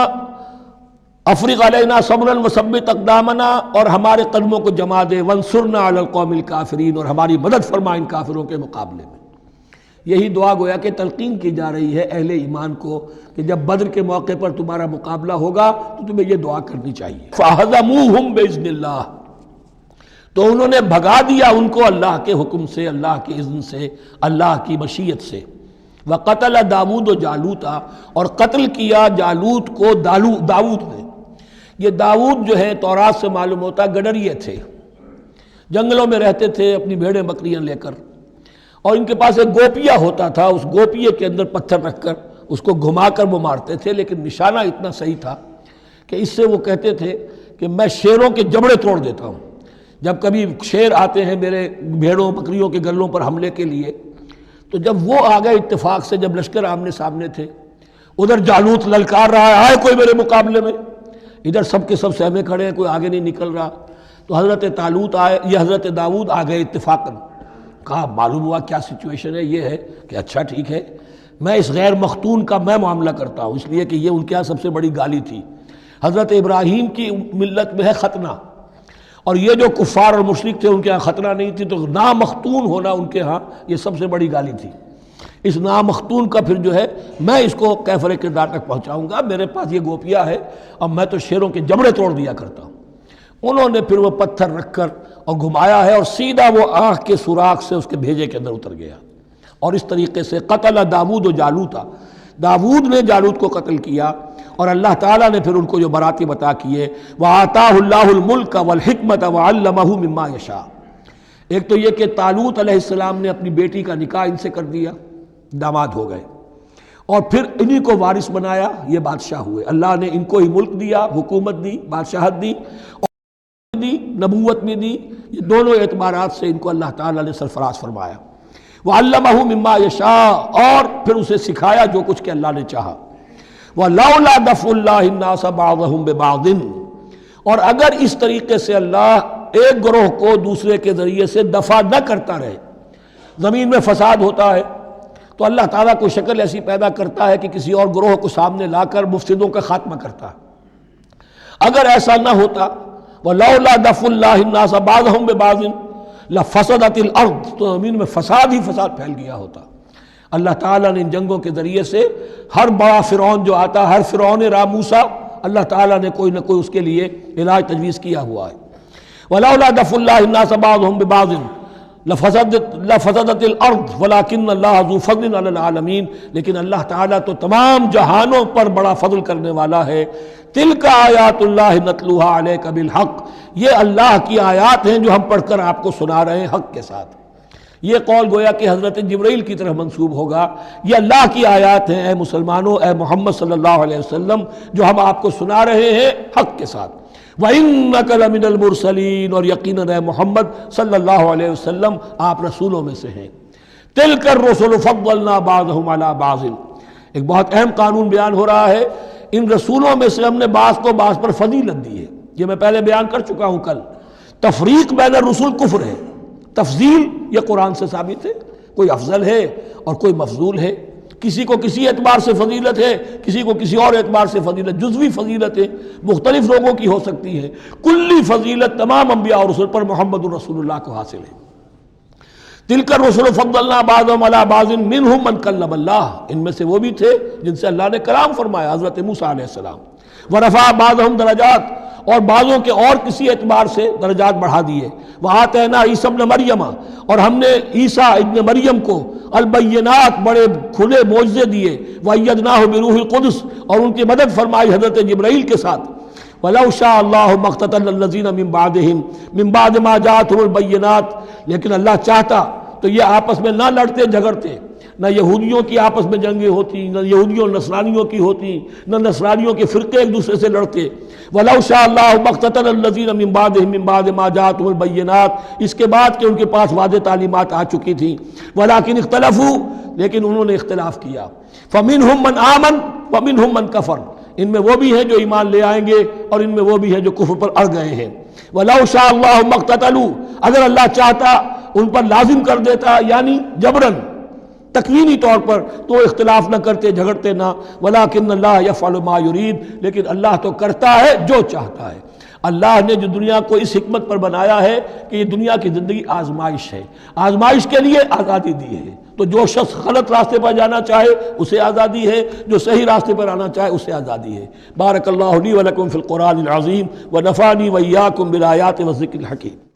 افرغ علینا صبرا وثبت اقدامنا، اور ہمارے قدموں کو جما دے، وانصرنا علی القوم الکافرین، اور ہماری مدد فرما ان کافروں کے مقابلے میں۔ یہی دعا گویا کہ تلقین کی جا رہی ہے اہل ایمان کو کہ جب بدر کے موقع پر تمہارا مقابلہ ہوگا تو تمہیں یہ دعا کرنی چاہیے۔ فَهَزَمُوهُمْ بِإِذْنِ اللَّهِ، تو انہوں نے بھگا دیا ان کو اللہ کے حکم سے، اللہ کے اذن سے، اللہ کی مشیت سے۔ وَقَتَلَ داود جالوتا، اور قتل کیا جالوت کو داود نے۔ یہ داود جو ہے تورات سے معلوم ہوتا گڈریے تھے، جنگلوں میں رہتے تھے اپنی بھیڑیں بکریاں لے کر، اور ان کے پاس ایک گوپیا ہوتا تھا، اس گوپیے کے اندر پتھر رکھ کر اس کو گھما کر وہ مارتے تھے، لیکن نشانہ اتنا صحیح تھا کہ اس سے وہ کہتے تھے کہ میں شیروں کے جبڑے توڑ دیتا ہوں۔ جب کبھی شیر آتے ہیں میرے بھیڑوں بکریوں کے گلوں پر حملے کے لیے، تو جب وہ آ گئے اتفاق سے، جب لشکر آمنے سامنے تھے، ادھر جالوت للکار رہا ہے آئے کوئی میرے مقابلے میں، ادھر سب کے سب سہمے کھڑے ہیں، کوئی آگے نہیں نکل رہا، تو حضرت طالوت آئے، یہ حضرت داود آ گئے اتفاقاً، کہا معلوم ہوا کیا سچویشن ہے، یہ ہے کہ اچھا ٹھیک ہے، میں اس غیر مختون کا میں معاملہ کرتا ہوں، اس لیے کہ یہ ان کے یہاں سب سے بڑی گالی تھی۔ حضرت ابراہیم کی ملت میں ہے ختنہ، اور یہ جو کفار اور مشرک تھے ان کے ہاں ختنہ نہیں تھی، تو نامختون ہونا ان کے ہاں یہ سب سے بڑی گالی تھی۔ اس نامختون کا پھر جو ہے میں اس کو کیفر کردار تک پہنچاؤں گا، میرے پاس یہ گوپیا ہے اور میں تو شیروں کے جبڑے توڑ دیا کرتا ہوں۔ انہوں نے پھر وہ پتھر رکھ کر اور گھمایا ہے، اور سیدھا وہ آنکھ کے سوراخ سے اس کے بھیجے کے اندر اتر گیا، اور اس طریقے سے قتل داود و جالوتا، داود نے جالوت کو قتل کیا، اور اللہ تعالیٰ نے پھر ان کو جو مراتب عطا کیے، وَآتَاهُ اللَّهُ الْمُلْكَ وَالْحِكْمَةَ وَعَلَّمَهُ مِمَّا يَشَاءُ۔ ایک تو یہ کہ طالوت علیہ السلام نے اپنی بیٹی کا نکاح ان سے کر دیا، داماد ہو گئے، اور پھر انہی کو وارث بنایا، یہ بادشاہ ہوئے، اللہ نے ان کو ہی ملک دیا، حکومت دی، بادشاہت دی، اور دی نبوت میں دی، یہ دونوں اعتبارات سے ان کو اللہ تعالیٰ نے سرفراز فرمایا۔ وَعَلَّمَهُ مِمَّا يَشَاءُ، اور پھر اسے سکھایا جو کچھ کہ اللہ نے چاہا۔ وَلَوْلَا دَفْعُ اللَّهِ النَّاسَ بَعْضَهُمْ بِبَعْضٍ، اور اگر اس طریقے سے اللہ ایک گروہ کو دوسرے کے ذریعے سے دفع نہ کرتا رہے، زمین میں فساد ہوتا ہے تو اللہ تعالیٰ کو شکل ایسی پیدا کرتا ہے کہ کسی اور گروہ کو سامنے لا کر مفسدوں کا خاتمہ کرتا ہے۔ اگر ایسا نہ ہوتا، وَلَوْلَا دَفْعُ اللَّهِ النَّاسَ بَعْضَهُمْ بِبَعْضٍ لَفَسَدَتِ الْأَرْضُ، تو زمین میں فساد ہی فساد پھیل گیا ہوتا۔ اللہ تعالیٰ نے ان جنگوں کے ذریعے سے ہر بڑا فرعون جو آتا، ہر فرعون موسیٰ، اللہ تعالیٰ نے کوئی نہ کوئی اس کے لیے علاج تجویز کیا ہوا ہے۔ وَلَوْلَا دَفْعُ اللَّهِ النَّاسَ بَعْضَهُمْ بِبَعْضٍ لفسدت الارض ولكن اللہ ذو فضل علی العالمین، لیکن اللہ تعالیٰ تو تمام جہانوں پر بڑا فضل کرنے والا ہے۔ تلک آیات اللہ نتلوها علیک بالحق، یہ اللہ کی آیات ہیں جو ہم پڑھ کر آپ کو سنا رہے ہیں حق کے ساتھ۔ یہ قول گویا کہ حضرت جبرائیل کی طرف منسوب ہوگا، یہ اللہ کی آیات ہیں اے مسلمانوں، اے محمد صلی اللہ علیہ وسلم، جو ہم آپ کو سنا رہے ہیں حق کے ساتھ۔ وَإِنَّكَ لَمِنَ الْمُرْسَلِينَ، اور یقیناً اے محمد صلی اللہ علیہ وسلم آپ رسولوں میں سے ہیں۔ تِلْكَ الرُّسُلُ فَضَّلْنَا بَعْضَهُمْ عَلَى بَعْضٍ، ایک بہت اہم قانون بیان ہو رہا ہے، ان رسولوں میں سے ہم نے بعض کو بعض پر فضیلت دی ہے۔ یہ میں پہلے بیان کر چکا ہوں کل، تفریق بین الرسل کفر ہے، تفضیل یہ قرآن سے ثابت ہے، کوئی افضل ہے اور کوئی مفضول ہے، کسی کو کسی اعتبار سے فضیلت ہے، کسی کو کسی اور اعتبار سے فضیلت، جزوی فضیلت ہے مختلف لوگوں کی ہو سکتی ہے، کلی فضیلت تمام انبیاء اور رسول پر محمد الرسول اللہ کو حاصل ہے۔ تلک الرسل فضلنا بعضهم علی بعض منهم من کلم اللہ، ان میں سے وہ بھی تھے جن سے اللہ نے کلام فرمایا، حضرت موسیٰ علیہ السلام۔ ورفع بعضهم درجات، اور بعضوں کے اور کسی اعتبار سے درجات بڑھا دیے۔ وآتینا عیسیٰ ابن مریم، اور ہم نے عیسیٰ ابن مریم کو البینات بڑے کھلے معجزے دیے۔ وأیدناہ بروح القدس، اور ان کی مدد فرمائی حضرت جبرائیل کے ساتھ۔ وَلَوْ شَاءَ اللَّهُ مَا اقْتَتَلَ الَّذِينَ مِن بَعْدِهِمْ مِن بَعْدِ مَا جَاءَتْهُمُ الْبَيِّنَاتُ، لیکن اللہ چاہتا تو یہ آپس میں نہ لڑتے جھگڑتے، نہ یہودیوں کی آپس میں جنگیں ہوتی، نہ یہودیوں اور نصرانیوں کی ہوتی، نہ نصرانیوں کے فرقے ایک دوسرے سے لڑتے۔ وَلَوْ شَاءَ اللَّهُ مَا اقْتَتَلَ الَّذِينَ مِن بَعْدِهِمْ مِن بَعْدِ مَا جَاءَتْهُمُ الْبَيِّنَاتُ، اس کے بعد کہ ان کے پاس واضح تعلیمات آ چکی تھیں۔ وَلَٰكِنِ اخْتَلَفُوا، لیکن انہوں نے اختلاف کیا۔ فَمِنْهُمْ مَنْ آمَنَ وَمِنْهُمْ مَنْ كَفَرَ، ان میں وہ بھی ہیں جو ایمان لے آئیں گے اور ان میں وہ بھی ہیں جو کفر پر اڑ گئے ہیں۔ وَلَوْ شَاءَ اللَّهُ مَا اقْتَتَلُوا، اگر اللہ چاہتا ان پر لازم کر دیتا، یعنی جبراً تکوینی طور پر، تو اختلاف نہ کرتے، جھگڑتے نہ۔ وَلَٰكِنَّ اللَّهَ يَفْعَلُ مَا يُرِيدُ، لیکن اللہ تو کرتا ہے جو چاہتا ہے۔ اللہ نے جو دنیا کو اس حکمت پر بنایا ہے کہ یہ دنیا کی زندگی آزمائش ہے، آزمائش کے لیے آزادی دی ہے، تو جو شخص غلط راستے پر جانا چاہے اسے آزادی ہے، جو صحیح راستے پر آنا چاہے اسے آزادی ہے۔ بارک اللہ لی و لکم فی القرآن العظیم و نفعنی و ایاکم بالآیات و الذکر الحکیم۔